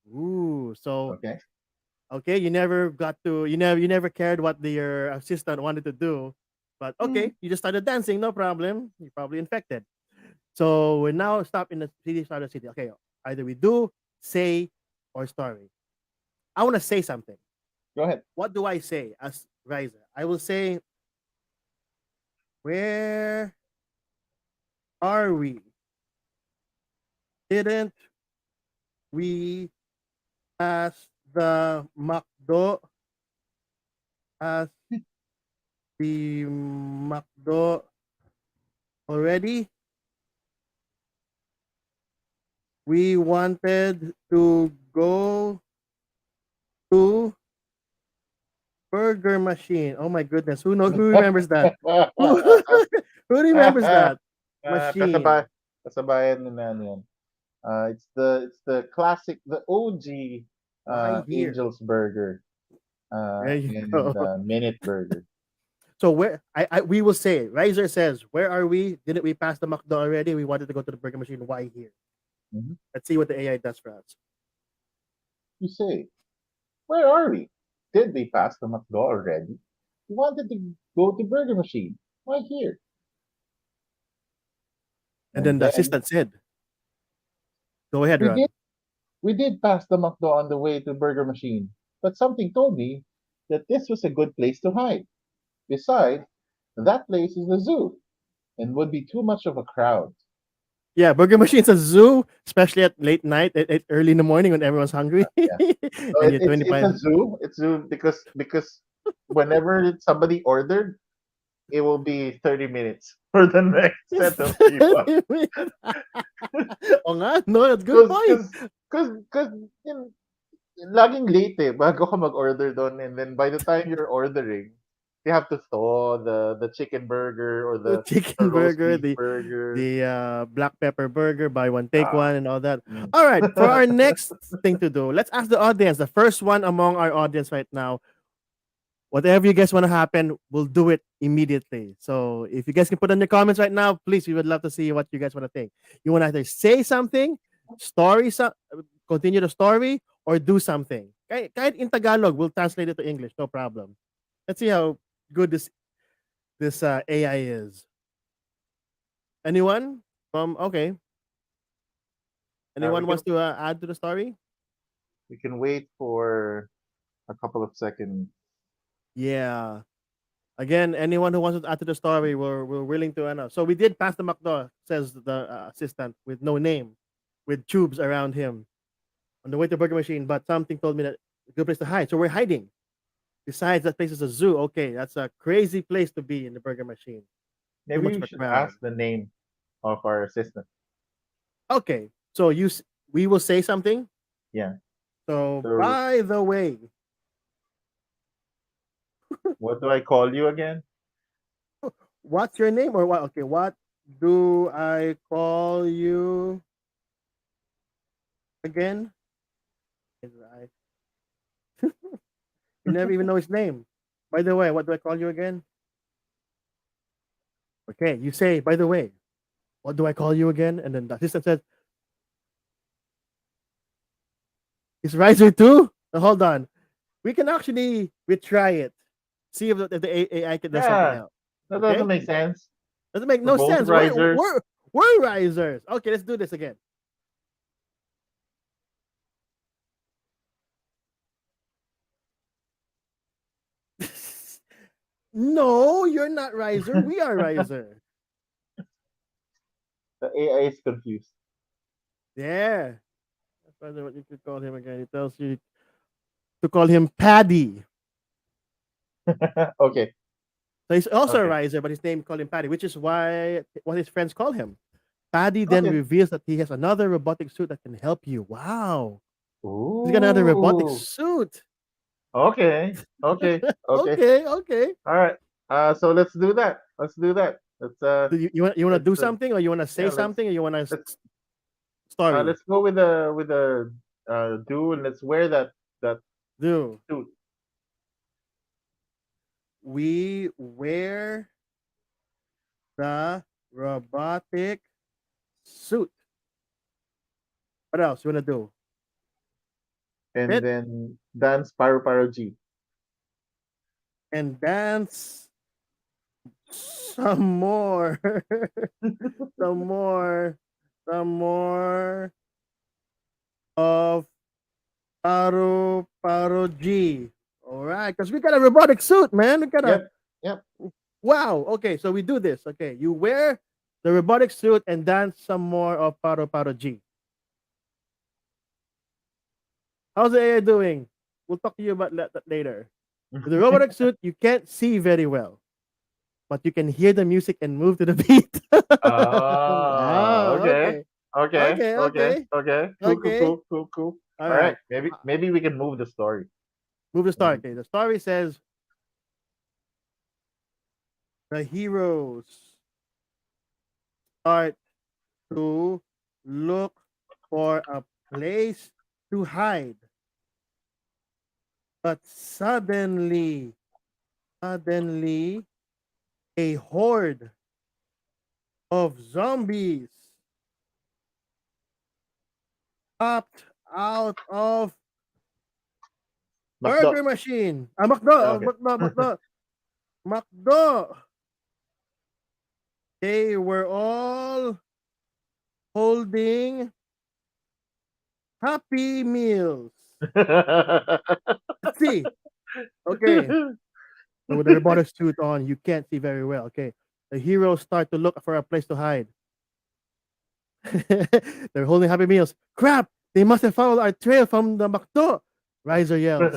Speaker 2: Ooh, so
Speaker 1: Okay.
Speaker 2: okay, you never cared what your assistant wanted to do, but
Speaker 1: Mm.
Speaker 2: okay, you just started dancing, no problem. You're probably infected. So we now stop in the city, start of the city. Okay, either we do, say, or story. I want to say something.
Speaker 1: Go ahead.
Speaker 2: What do I say as Riser? I will say, where are we? Didn't we pass the McDo as the McDo already? We wanted to go to Burger Machine. Oh my goodness. Who remembers that? Who, who remembers that?
Speaker 1: Kasabay,
Speaker 2: Machine.
Speaker 1: kasabayan ni na ano yan. It's the classic, the OG
Speaker 2: Why here?
Speaker 1: Angel's Burger
Speaker 2: There you
Speaker 1: and
Speaker 2: go.
Speaker 1: Minute Burger.
Speaker 2: So where I we will say, Riser says, where are we? Didn't we pass the McDo already? We wanted to go to the Burger Machine. Why here?
Speaker 1: Mhm.
Speaker 2: Let's see what the AI does for us.
Speaker 1: You say, where are we? Did we pass the McDo already? We wanted to go to Burger Machine. Why here?
Speaker 2: And
Speaker 1: And
Speaker 2: then the
Speaker 1: then
Speaker 2: assistant said, go ahead,
Speaker 1: we did
Speaker 2: Ron.
Speaker 1: we did pass the McDo on the way to Burger Machine, but something told me that this was a good place to hide. Besides, that place is a zoo and would be too much of a crowd.
Speaker 2: Yeah, Burger Machine's a zoo, especially at late night, early in the morning when everyone's hungry,
Speaker 1: Yeah. So
Speaker 2: and you're
Speaker 1: it's
Speaker 2: 25.
Speaker 1: a zoo. It's zoo because whenever somebody ordered, it will be 30 minutes for the next set of people.
Speaker 2: Oh nga, no, that's good
Speaker 1: Cause,
Speaker 2: point.
Speaker 1: cause, cause, yun, laging late eh, bago ka mag-order doon. And then by the time you're ordering, you have to thaw the chicken burger or
Speaker 2: The
Speaker 1: the
Speaker 2: chicken
Speaker 1: roast
Speaker 2: burger,
Speaker 1: beef
Speaker 2: the
Speaker 1: burger.
Speaker 2: the black pepper burger, buy one take
Speaker 1: Ah,
Speaker 2: one, and all that.
Speaker 1: mm.
Speaker 2: All right, for our next thing to do, let's ask the audience. The first one among our audience right now, whatever you guys want to happen, we'll do it immediately. So if you guys can put in your comments right now, please, we would love to see what you guys want to think. You want to either say something, story, continue the story, or do something. Kahit in Tagalog, we'll translate it to English, no problem. Let's see how good this AI is. Anyone from okay?
Speaker 1: We
Speaker 2: Anyone
Speaker 1: can
Speaker 2: wants to add to the story?
Speaker 1: we can wait for a couple of seconds.
Speaker 2: Yeah. Again, anyone who wants to add to the story, we're willing to. So we did pass the McDo, says the assistant, with no name, with tubes around him on the way to Burger Machine. But something told me that it's a good place to hide, so we're hiding. Besides, that place is a zoo. Okay, that's a crazy place to be in the Burger Machine. Too
Speaker 1: Maybe
Speaker 2: much
Speaker 1: we
Speaker 2: of a
Speaker 1: should
Speaker 2: crowd.
Speaker 1: ask the name of our assistant.
Speaker 2: Okay, so we will say something.
Speaker 1: Yeah.
Speaker 2: So
Speaker 1: So
Speaker 2: by the way,
Speaker 1: what do I call you again?
Speaker 2: what's your name or what? Okay, what do I call you again? I You never even know his name. By the way, what do I call you again? Okay, you say, by the way, what do I call you again? And then the assistant says, is Riser too? Now, hold on. We can actually retry it. See if the AI can do something
Speaker 1: Yeah,
Speaker 2: else.
Speaker 1: that doesn't
Speaker 2: Okay?
Speaker 1: make sense.
Speaker 2: Doesn't make
Speaker 1: We're
Speaker 2: no
Speaker 1: both
Speaker 2: sense.
Speaker 1: risers.
Speaker 2: We're risers. Okay, let's do this again. No, you're not riser. We are riser.
Speaker 1: The AI is confused.
Speaker 2: Yeah. That's rather what you could call him again. He tells you to call him Paddy.
Speaker 1: Okay.
Speaker 2: So he's also a
Speaker 1: Okay.
Speaker 2: riser, but his name called him Paddy, which is why what his friends call him. Paddy then
Speaker 1: Okay.
Speaker 2: reveals that he has another robotic suit that can help you. Wow. He's got another robotic
Speaker 1: Ooh.
Speaker 2: suit.
Speaker 1: Okay. Okay. Okay.
Speaker 2: Okay, okay.
Speaker 1: All right. So let's do that. Let's do that.
Speaker 2: So you want to
Speaker 1: Let's
Speaker 2: do something, or you want to say
Speaker 1: yeah,
Speaker 2: something, or you want to
Speaker 1: let's
Speaker 2: story?
Speaker 1: let's go with the do, and let's wear that
Speaker 2: Do
Speaker 1: suit.
Speaker 2: we wear the robotic suit? What else you want to do?
Speaker 1: And
Speaker 2: Fit
Speaker 1: then dance Paro Paro G.
Speaker 2: and dance some more, some more, some more of Paro Paro G. All right, because we got a robotic suit, man. We got a
Speaker 1: Yep. Yep.
Speaker 2: wow. Okay, so we do this. Okay, you wear the robotic suit and dance some more of Paro Paro G. How's the AI doing? We'll talk to you about that later. With the robotic suit, you can't see very well, but you can hear the music and move to the beat.
Speaker 1: Oh,
Speaker 2: Wow.
Speaker 1: okay.
Speaker 2: Okay.
Speaker 1: Okay.
Speaker 2: Okay.
Speaker 1: Okay.
Speaker 2: Okay.
Speaker 1: Okay. Cool, cool,
Speaker 2: Okay.
Speaker 1: cool, cool, cool.
Speaker 2: All
Speaker 1: All right.
Speaker 2: right.
Speaker 1: Maybe we can move the story.
Speaker 2: Move the story.
Speaker 1: Maybe.
Speaker 2: Okay. The story says the heroes start to look for a place to hide, but suddenly, a horde of zombies popped out of
Speaker 1: McDo.
Speaker 2: burger machine. McDo,
Speaker 1: Okay.
Speaker 2: McDo. They were all holding Happy Meals. Let's see. Okay. So with the robotic suit on, you can't see very well. Okay. The heroes start to look for a place to hide. They're holding Happy Meals. Crap! They must have followed our trail from the McDo. Riser yells.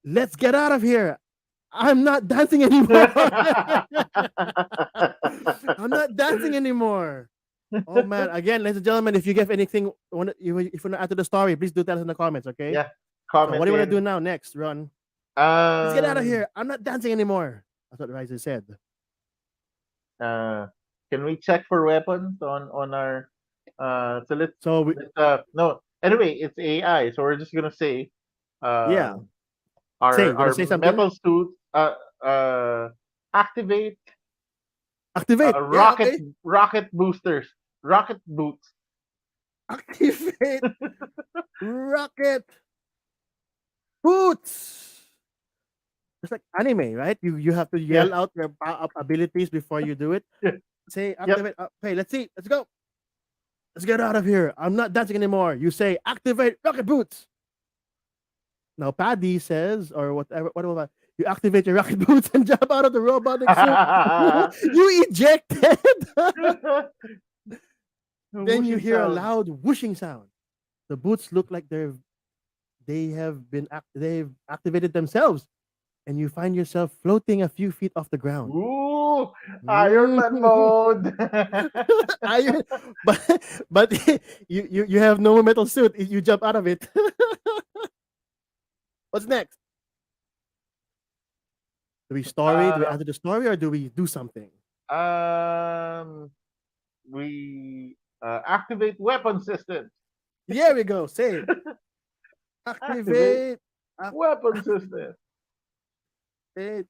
Speaker 2: Let's get out of here. I'm not dancing anymore. I'm not dancing anymore. Oh man! Again, ladies and gentlemen, if you get anything, if you want to add to the story, please do tell us in the comments. Okay.
Speaker 1: Yeah.
Speaker 2: So what
Speaker 1: Comment
Speaker 2: do you want to do
Speaker 1: in.
Speaker 2: now? Next, Ron. Let's get out of
Speaker 1: Um
Speaker 2: here. I'm not dancing anymore. That's what Riser said.
Speaker 1: uh can we check for weapons on our so
Speaker 2: So we,
Speaker 1: no, anyway, it's AI, so we're just gonna say
Speaker 2: yeah,
Speaker 1: um
Speaker 2: say you want to
Speaker 1: our
Speaker 2: say something?
Speaker 1: metal suit activate
Speaker 2: Activate. Yeah.
Speaker 1: rocket
Speaker 2: Okay.
Speaker 1: rocket boosters, rocket boots.
Speaker 2: Activate rocket boots. It's like anime, right? You have to
Speaker 1: Yeah.
Speaker 2: yell out your abilities before you do it. Say
Speaker 1: Yep.
Speaker 2: activate. Okay, let's see. Let's go. Let's get out of here. I'm not dancing anymore. You say activate rocket boots. Now Paddy says, or whatever, whatever. You activate your rocket boots and jump out of the robotic suit. You ejected. Then you
Speaker 1: Whooshing
Speaker 2: hear a
Speaker 1: sound.
Speaker 2: loud whooshing sound. The boots look like they've activated themselves, and you find yourself floating a few feet off the ground.
Speaker 1: Ooh, Iron Man
Speaker 2: Mm.
Speaker 1: mode.
Speaker 2: Iron, but but you have no metal suit. You jump out of it. What's next? Do we story? Do we
Speaker 1: uh,
Speaker 2: add to the story, or do we do something?
Speaker 1: um, we activate weapon systems.
Speaker 2: Here we go. Say it.
Speaker 1: Activate
Speaker 2: Activate.
Speaker 1: weapon systems.
Speaker 2: Activate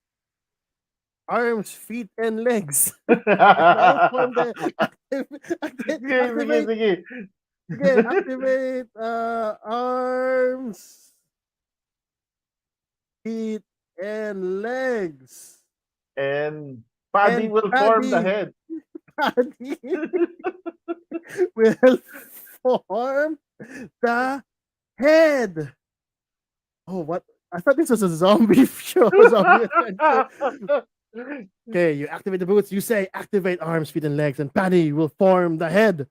Speaker 2: arms, feet, and legs. All form
Speaker 1: Sige,
Speaker 2: the
Speaker 1: sige,
Speaker 2: activate.
Speaker 1: sige.
Speaker 2: Again, activate arms, feet, and legs.
Speaker 1: And Paddy
Speaker 2: And
Speaker 1: will form the
Speaker 2: Paddy,
Speaker 1: head.
Speaker 2: Paddy will form the head. Oh, what? I thought this was a zombie show, zombie adventure. Okay, you activate the boots. You say activate arms, feet, and legs, and Paddy will form the head.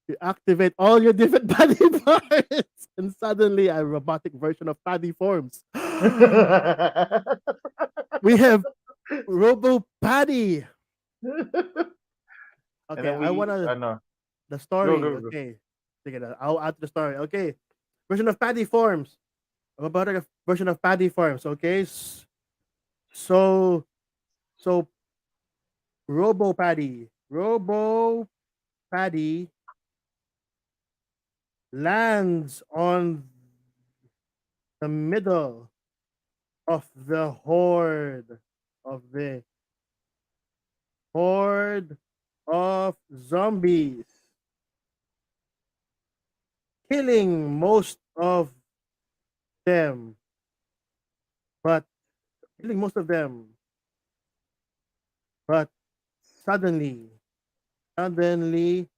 Speaker 2: You activate all your different body parts, and suddenly a robotic version of Paddy forms. we have Robo Paddy.
Speaker 1: And
Speaker 2: Okay,
Speaker 1: then
Speaker 2: I
Speaker 1: we,
Speaker 2: wanna
Speaker 1: no,
Speaker 2: the
Speaker 1: go,
Speaker 2: story.
Speaker 1: go, go.
Speaker 2: Okay, sige na. I'll add to the story. Okay, version of Paddy forms. About a version of Paddy forms. Okay, so so Robo Paddy lands on the middle of the of the horde of zombies, killing most of them, but killing most of them, but suddenly, suddenly,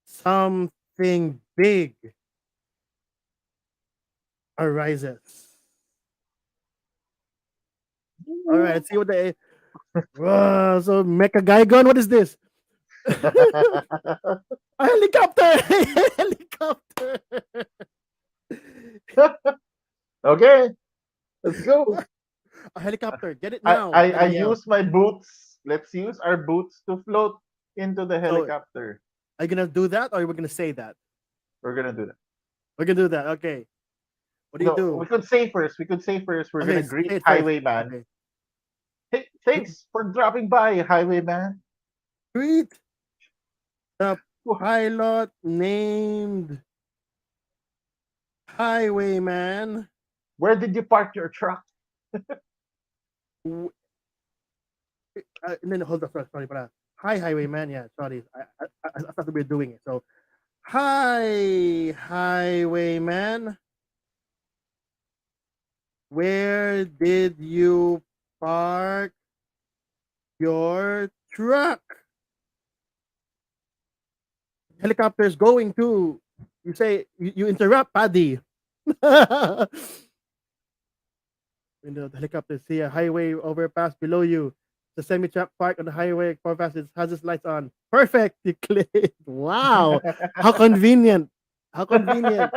Speaker 2: something big arises. All right, let's see what the so Mecha Gaigon. What is this? A helicopter! Helicopter!
Speaker 1: Okay, let's go.
Speaker 2: A helicopter! Get it
Speaker 1: I,
Speaker 2: now!
Speaker 1: I,
Speaker 2: I'm
Speaker 1: I
Speaker 2: gonna yell.
Speaker 1: use my boots. Let's use our boots to float into the
Speaker 2: So,
Speaker 1: helicopter.
Speaker 2: are you gonna do that, or are we gonna say that?
Speaker 1: We're gonna do that.
Speaker 2: We're gonna do that. Okay. What do you
Speaker 1: No, we
Speaker 2: do?
Speaker 1: could say first. We could say first. We're
Speaker 2: Okay,
Speaker 1: gonna
Speaker 2: say
Speaker 1: greet
Speaker 2: it first.
Speaker 1: Highwayman.
Speaker 2: Okay.
Speaker 1: Hey, thanks for dropping by, Highwayman.
Speaker 2: Greet the pilot named Highwayman.
Speaker 1: Where did you park your truck?
Speaker 2: W- and then hold on, sorry, para. Hi, Highwayman. Yeah, sorry. I thought we were doing it. So, hi, Highwayman. Where did you park your truck? Helicopter is going to. You say you interrupt, Paddy. The helicopter see a highway overpass below you. The semi truck parked on the highway overpass has its lights on. Perfect. You click. Wow. How convenient. How convenient.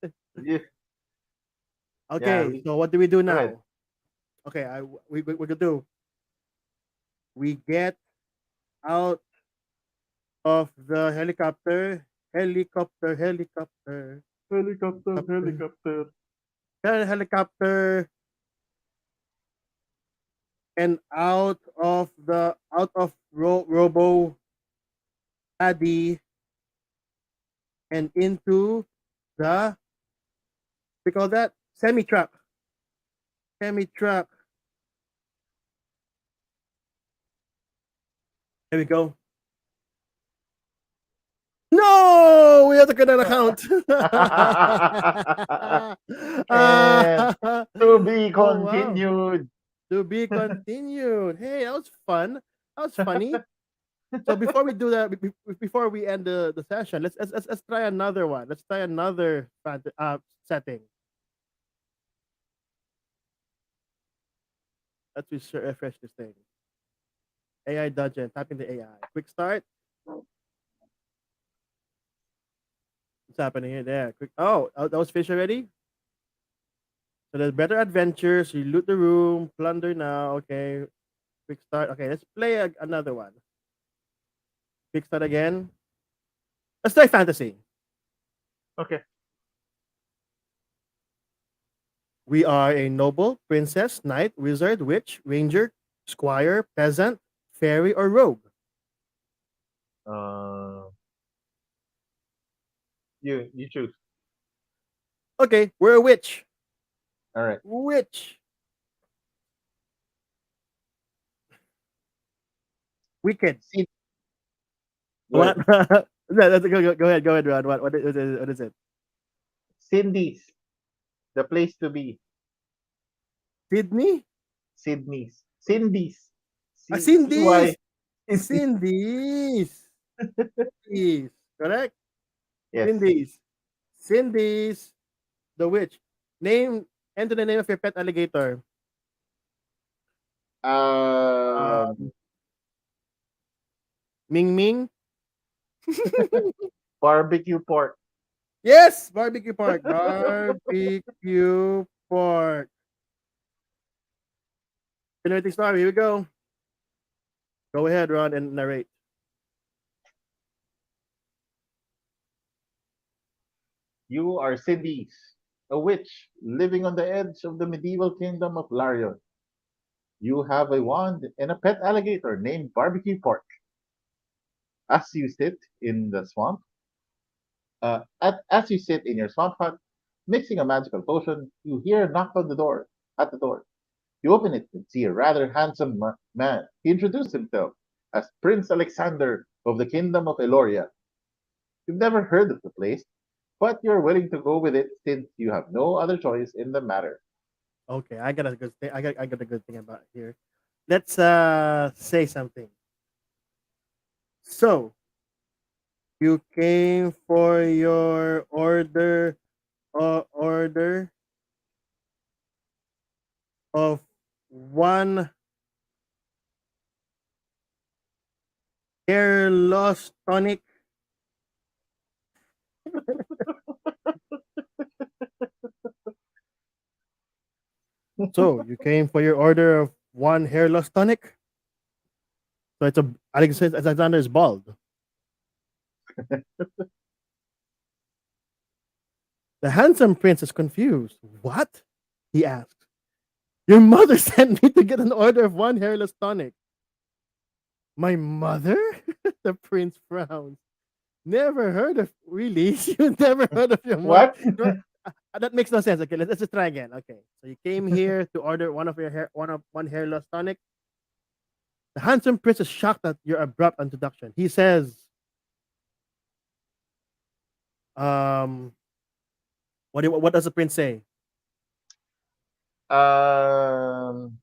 Speaker 1: Yeah, yeah.
Speaker 2: Okay, so what do we do
Speaker 1: Go ahead.
Speaker 2: now? Okay, we could do. We get out of the helicopter. Helicopter.
Speaker 1: Helicopter,
Speaker 2: Helicopter.
Speaker 1: helicopter.
Speaker 2: Helicopter and out of Robo Addy and into the we call that semi truck. Semi truck. There we go. No, we have to get an account.
Speaker 1: And to be
Speaker 2: Oh wow.
Speaker 1: continued.
Speaker 2: To be continued. Hey, that was fun. That was funny. So before we do that, before we end the session, let's try another one. Let's try another setting. Let's refresh this thing. AI dungeon. Tap in the AI. Quick start. What's happening here? There. Quick. Oh, that was fish already. So there's better adventures. You loot the room, plunder now. Okay. Quick start. Okay, let's play another one. Quick start again. Let's try fantasy.
Speaker 1: Okay.
Speaker 2: We are a noble, princess, knight, wizard, witch, ranger, squire, peasant, fairy, or rogue.
Speaker 1: Uh, you choose.
Speaker 2: Okay, we're a witch.
Speaker 1: All right.
Speaker 2: Witch. Wicked.
Speaker 1: See, go
Speaker 2: What?
Speaker 1: ahead.
Speaker 2: Go ahead, Ron. What is it?
Speaker 1: Cindy's, the place to be.
Speaker 2: Sydney?
Speaker 1: Sydney's. Cindy's.
Speaker 2: Cindy's.
Speaker 1: CY. Cindy's.
Speaker 2: Cindy's. Cindy's. Correct?
Speaker 1: Yes.
Speaker 2: Cindy's. Cindy's. The witch. Name, enter the name of your pet alligator.
Speaker 1: Um,
Speaker 2: Um, Ming Ming.
Speaker 1: barbecue pork.
Speaker 2: Yes, barbecue park. Barbecue for Generating Story. Here we go. Go ahead, Ron, and narrate.
Speaker 1: You are Cindy's, a witch living on the edge of the medieval kingdom of Larion. You have a wand and a pet alligator named Barbecue Pork. As you sit in the swamp, as you sit in your swamp hut, mixing a magical potion, you hear a knock on the door. At the door, you open it and see a rather handsome man. He introduced himself as Prince Alexander of the Kingdom of Eloria. You've never heard of the place, but you're willing to go with it since you have no other choice in the matter.
Speaker 2: Okay, I got a good thing. I got a good thing about here. Let's say something. So you came for your order of one hair loss tonic. So you came for your order of one hair loss tonic. So it's a Alexander is bald. The handsome prince is confused. What? He asks. Your mother sent me to get an order of one hairless tonic. My mother? The prince frowns. Never heard of really? You never heard of your mother?
Speaker 1: What?
Speaker 2: That makes no sense. Okay, let's just try again. Okay, so you came here to order one hair loss tonic. The handsome prince is shocked at your abrupt introduction. He says, um, what does the prince say?
Speaker 1: Um,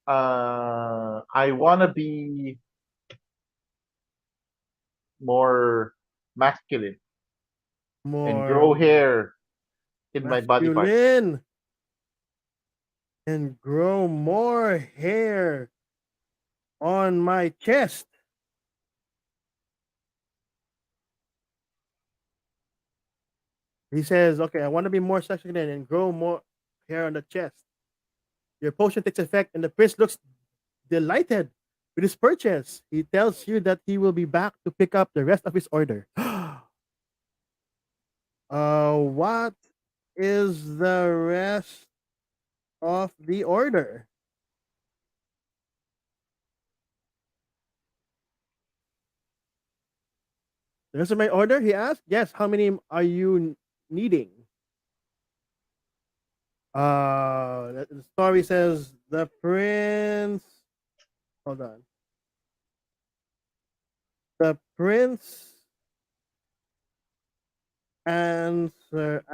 Speaker 1: I want to be more masculine and grow
Speaker 2: More
Speaker 1: hair in my body parts.
Speaker 2: masculine and grow more hair on my chest. He says, okay, I want to be more masculine and grow more hair on the chest. Your potion takes effect, and the prince looks delighted with his purchase. He tells you that he will be back to pick up the rest of his order. What is the rest of the order? The rest of my order? He asked. Yes. How many are you needing? The story says the prince. Hold on. The prince answers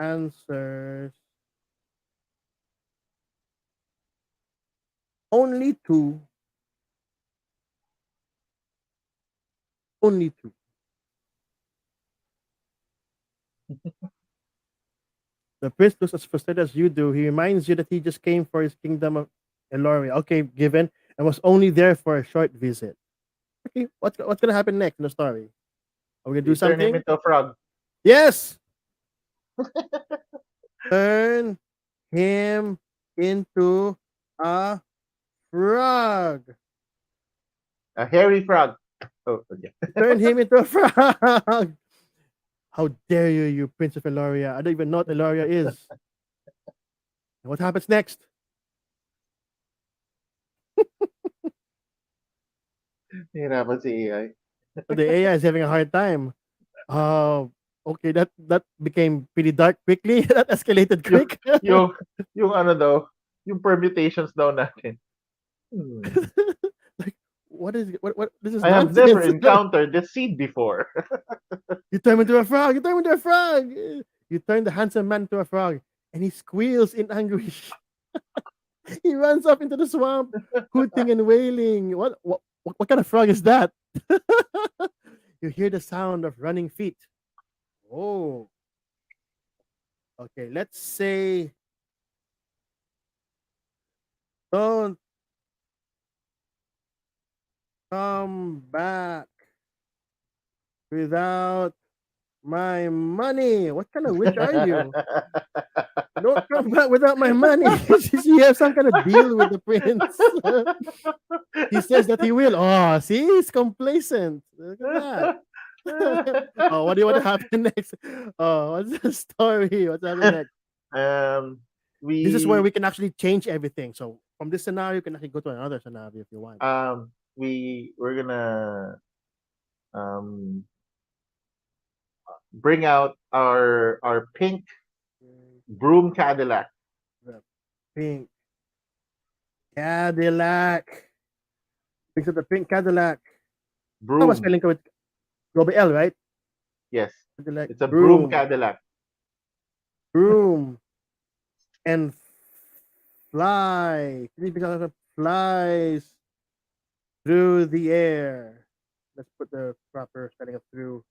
Speaker 2: only two. Only two. The prince looks as frustrated as you do. He reminds you that he just came for his kingdom of Eloria. Okay, given, and was only there for a short visit. Okay, what's gonna happen next in the story? Are we gonna do
Speaker 1: You turn him
Speaker 2: something?
Speaker 1: into a frog,
Speaker 2: Yes. Turn him into a frog.
Speaker 1: a hairy frog. Oh, okay.
Speaker 2: Turn him into a frog. How dare you, you Prince of Eloria? I don't even know what Eloria is. And what happens next?
Speaker 1: Hirapan si AI.
Speaker 2: So the AI is having a hard time. Uh, okay, that became pretty dark quickly. That escalated
Speaker 1: Yung,
Speaker 2: quick.
Speaker 1: yung, yung ano daw, yung permutations daw natin.
Speaker 2: Like, what? This is
Speaker 1: I have never
Speaker 2: nonsense.
Speaker 1: encountered this seed before.
Speaker 2: You turn him into a frog. You turn him into a frog. You turn the handsome man into a frog, and he squeals in anguish. He runs off into the swamp, hooting and wailing. What kind of frog is that? You hear the sound of running feet. Oh, okay. Let's say don't come back without my money. What kind of witch are you? Don't come back without my money. She have some kind of deal with the prince. He says that he will. Oh, see, he's complacent. Look at that. Oh, what do you want to happen next? Oh, what's the story? What's happening next?
Speaker 1: um,
Speaker 2: This is where
Speaker 1: we
Speaker 2: we can actually change everything. So from this scenario, you can actually go to another scenario if you want.
Speaker 1: we're gonna um bring out our pink broom Cadillac.
Speaker 2: The pink Cadillac. Picture the pink Cadillac. How was
Speaker 1: Broom.
Speaker 2: spelling ko with Robbie L, right?
Speaker 1: Yes,
Speaker 2: Cadillac
Speaker 1: it's a broom
Speaker 2: broom.
Speaker 1: Cadillac.
Speaker 2: Broom and fly. Flies through the air. Let's put the proper spelling of through.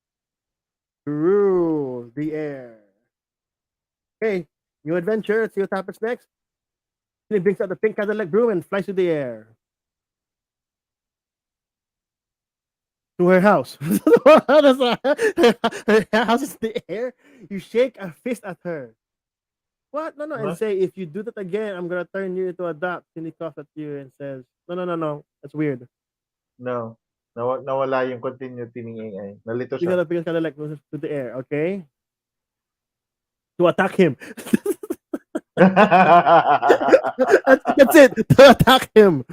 Speaker 2: Through the air. Okay, new adventure. Let's see what happens next. He brings out the pink Cadillac broom and flies through the air to her house. Her house is in the air. You shake a fist at her. What? No, no. And
Speaker 1: Huh?
Speaker 2: say, if you do that again, I'm gonna turn you into a duck. And he coughs at you and says, no, no, no, no. That's weird.
Speaker 1: No. Nawala yung continuity ni AI. Nalito
Speaker 2: You
Speaker 1: siya.
Speaker 2: gotta pick Cadillac goes to the air, okay? To attack him. That's it. To attack him.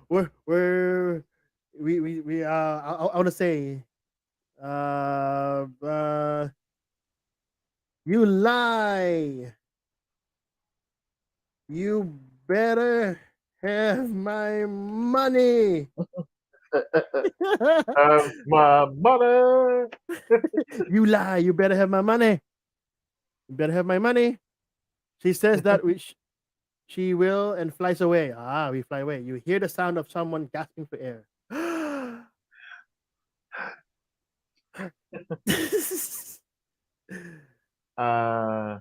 Speaker 2: we're we I want to say you lie. You better have my money.
Speaker 1: My mother.
Speaker 2: You lie. You better have my money. You better have my money. She says that which she will and flies away. Ah, we fly away. You hear the sound of someone gasping for air.
Speaker 1: Uh,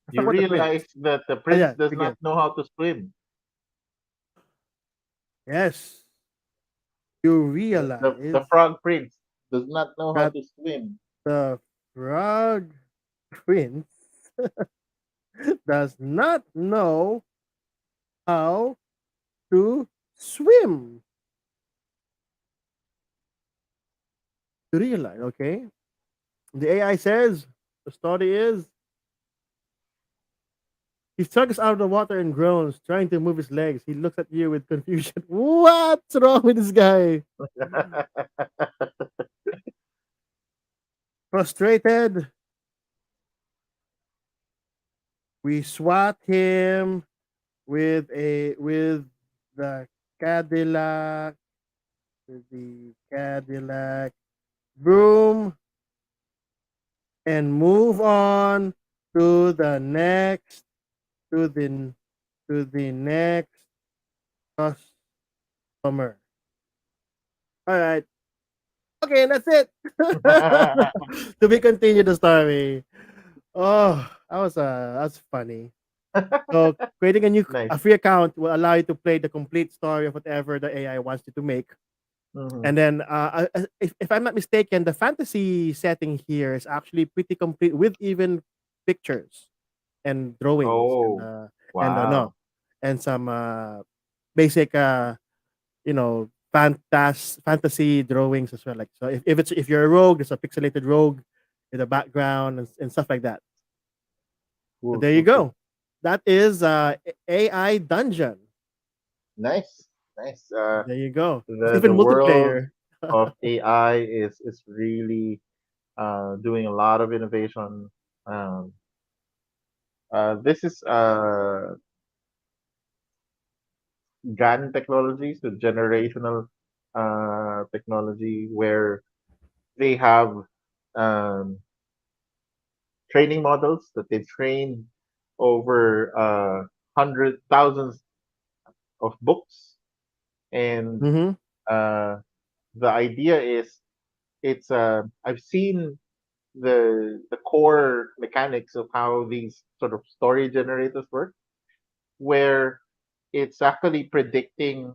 Speaker 2: Let's talk
Speaker 1: you
Speaker 2: about the prince.
Speaker 1: realize that the
Speaker 2: Ah,
Speaker 1: prince
Speaker 2: yeah,
Speaker 1: does
Speaker 2: begin.
Speaker 1: not know how to swim.
Speaker 2: Yes, you
Speaker 1: The
Speaker 2: realize
Speaker 1: frog prince does not know how
Speaker 2: that
Speaker 1: to swim.
Speaker 2: the frog prince does not know how to swim. You realize, okay? The AI says the story is he struggles out of the water and groans, trying to move his legs. He looks at you with confusion. What's wrong with this guy? Frustrated, we swat him with the Cadillac, with the Cadillac broom, and move on to the next to the next customer. All right. Okay, that's it. To be continued the story. Oh, that's funny. So creating
Speaker 1: Nice.
Speaker 2: a free account will allow you to play the complete story of whatever the AI wants you to make.
Speaker 1: Hmm.
Speaker 2: And then, if I'm not mistaken, the fantasy setting here is actually pretty complete with even pictures and drawings
Speaker 1: Oh,
Speaker 2: and no
Speaker 1: wow.
Speaker 2: and some basic fantasy drawings as well. Like so, if you're a rogue, there's a pixelated rogue with a background and stuff like that. So
Speaker 1: Cool,
Speaker 2: there you
Speaker 1: cool, cool.
Speaker 2: go. That is AI Dungeon.
Speaker 1: Nice, nice.
Speaker 2: There you go. It's
Speaker 1: The
Speaker 2: even
Speaker 1: world
Speaker 2: multiplayer.
Speaker 1: of AI is really doing a lot of innovation. Um, this is GAN technology, so generational technology, where they have um, training models that they trained over hundred thousands of books, and
Speaker 2: Mm-hmm.
Speaker 1: uh, the idea is it's I've seen the core mechanics of how these sort of story generators work, where it's actually predicting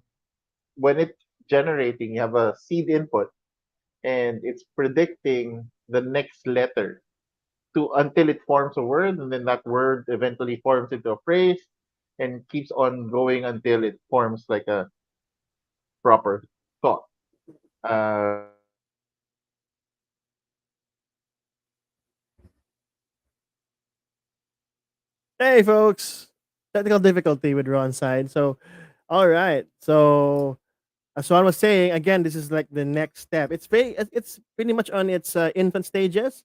Speaker 1: when it's generating. You have a seed input, and it's predicting the next letter to until it forms a word, and then that word eventually forms into a phrase and keeps on going until it forms like a proper thought.
Speaker 2: Hey, folks. Technical difficulty with Ron's side. So, all right. So, as Ron was saying, again, this is like the next step. It's pretty much on its infant stages,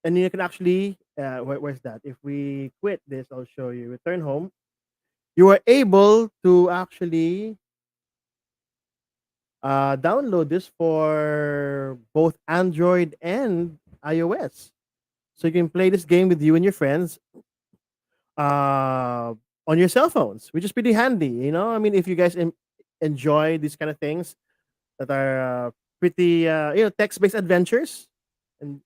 Speaker 2: and you can actually where's that? If we quit this, I'll show you. Return home. You are able to actually download this for both Android and iOS. So you can play this game with you and your friends uh, on your cell phones, which is pretty handy. I mean, if you guys enjoy these kind of things that are pretty, text-based adventures,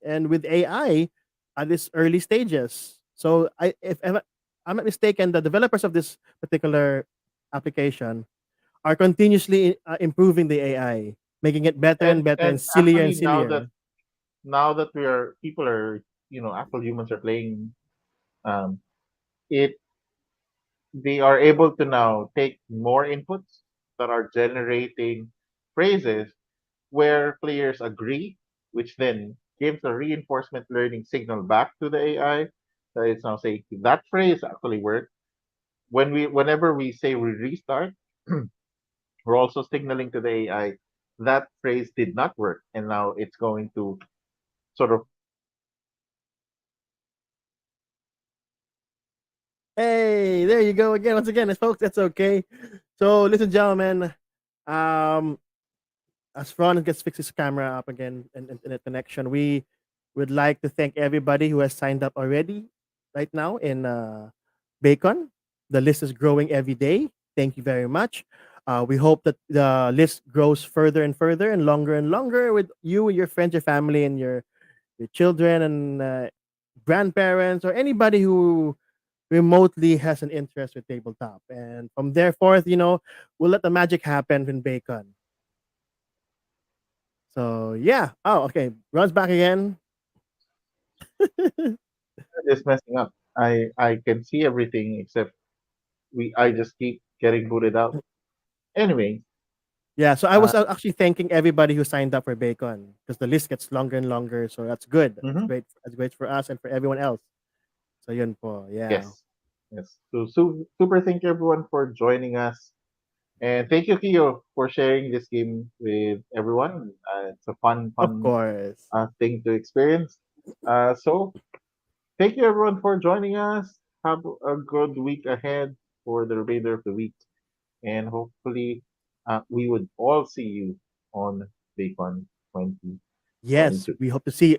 Speaker 2: and with AI at this early stages. So, if I'm not mistaken, the developers of this particular application are continuously improving the AI, making it better and better and
Speaker 1: and
Speaker 2: sillier and
Speaker 1: actually
Speaker 2: sillier.
Speaker 1: now that we are people are actual humans are playing, um, it they are able to now take more inputs that are generating phrases where players agree, which then gives a reinforcement learning signal back to the AI that it's now saying that phrase actually worked. Whenever we say we restart, we're also signaling to the AI that phrase did not work, and now it's going to sort of
Speaker 2: Hey, there you go again. Once again, folks, that's okay. So, ladies and gentlemen, um, as Ron gets fix his camera up again and internet connection, we would like to thank everybody who has signed up already right now in Bacon. The list is growing every day. Thank you very much. We hope that the list grows further and longer with you, your friends, your family, and your children and grandparents or anybody who remotely has an interest with tabletop. And from there forth, we'll let the magic happen in Bacon. So yeah. Oh, okay. Runs back again.
Speaker 1: is messing up. I can see everything except we I just keep getting booted out. Anyway,
Speaker 2: Yeah. So I
Speaker 1: uh,
Speaker 2: was actually thanking everybody who signed up for Bacon because the list gets longer and longer. So that's good. That's
Speaker 1: mhm,
Speaker 2: great. That's great for us and for everyone else. So yun po. Yeah.
Speaker 1: yes, yes. So super thank you everyone for joining us, and thank you Kyo for sharing this game with everyone. It's a
Speaker 2: Of
Speaker 1: fun
Speaker 2: course.
Speaker 1: thing to experience. So thank you everyone for joining us. Have a good week ahead for the remainder of the week, and hopefully, we would all see you on Bacon
Speaker 2: Yes.
Speaker 1: 2022.
Speaker 2: We hope to see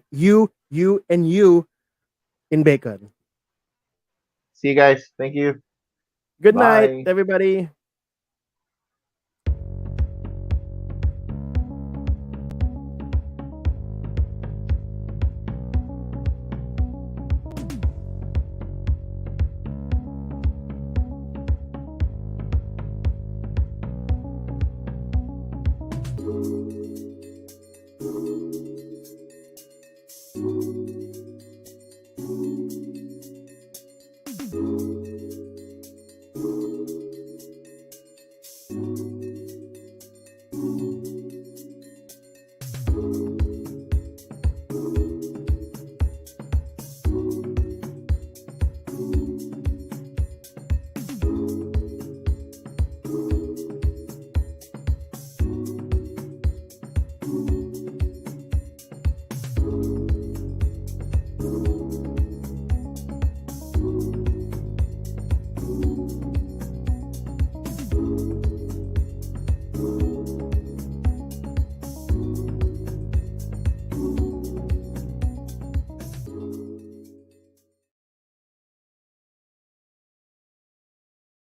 Speaker 2: and you in Bacon.
Speaker 1: See you guys. Thank you.
Speaker 2: Good night,
Speaker 1: Bye.
Speaker 2: everybody.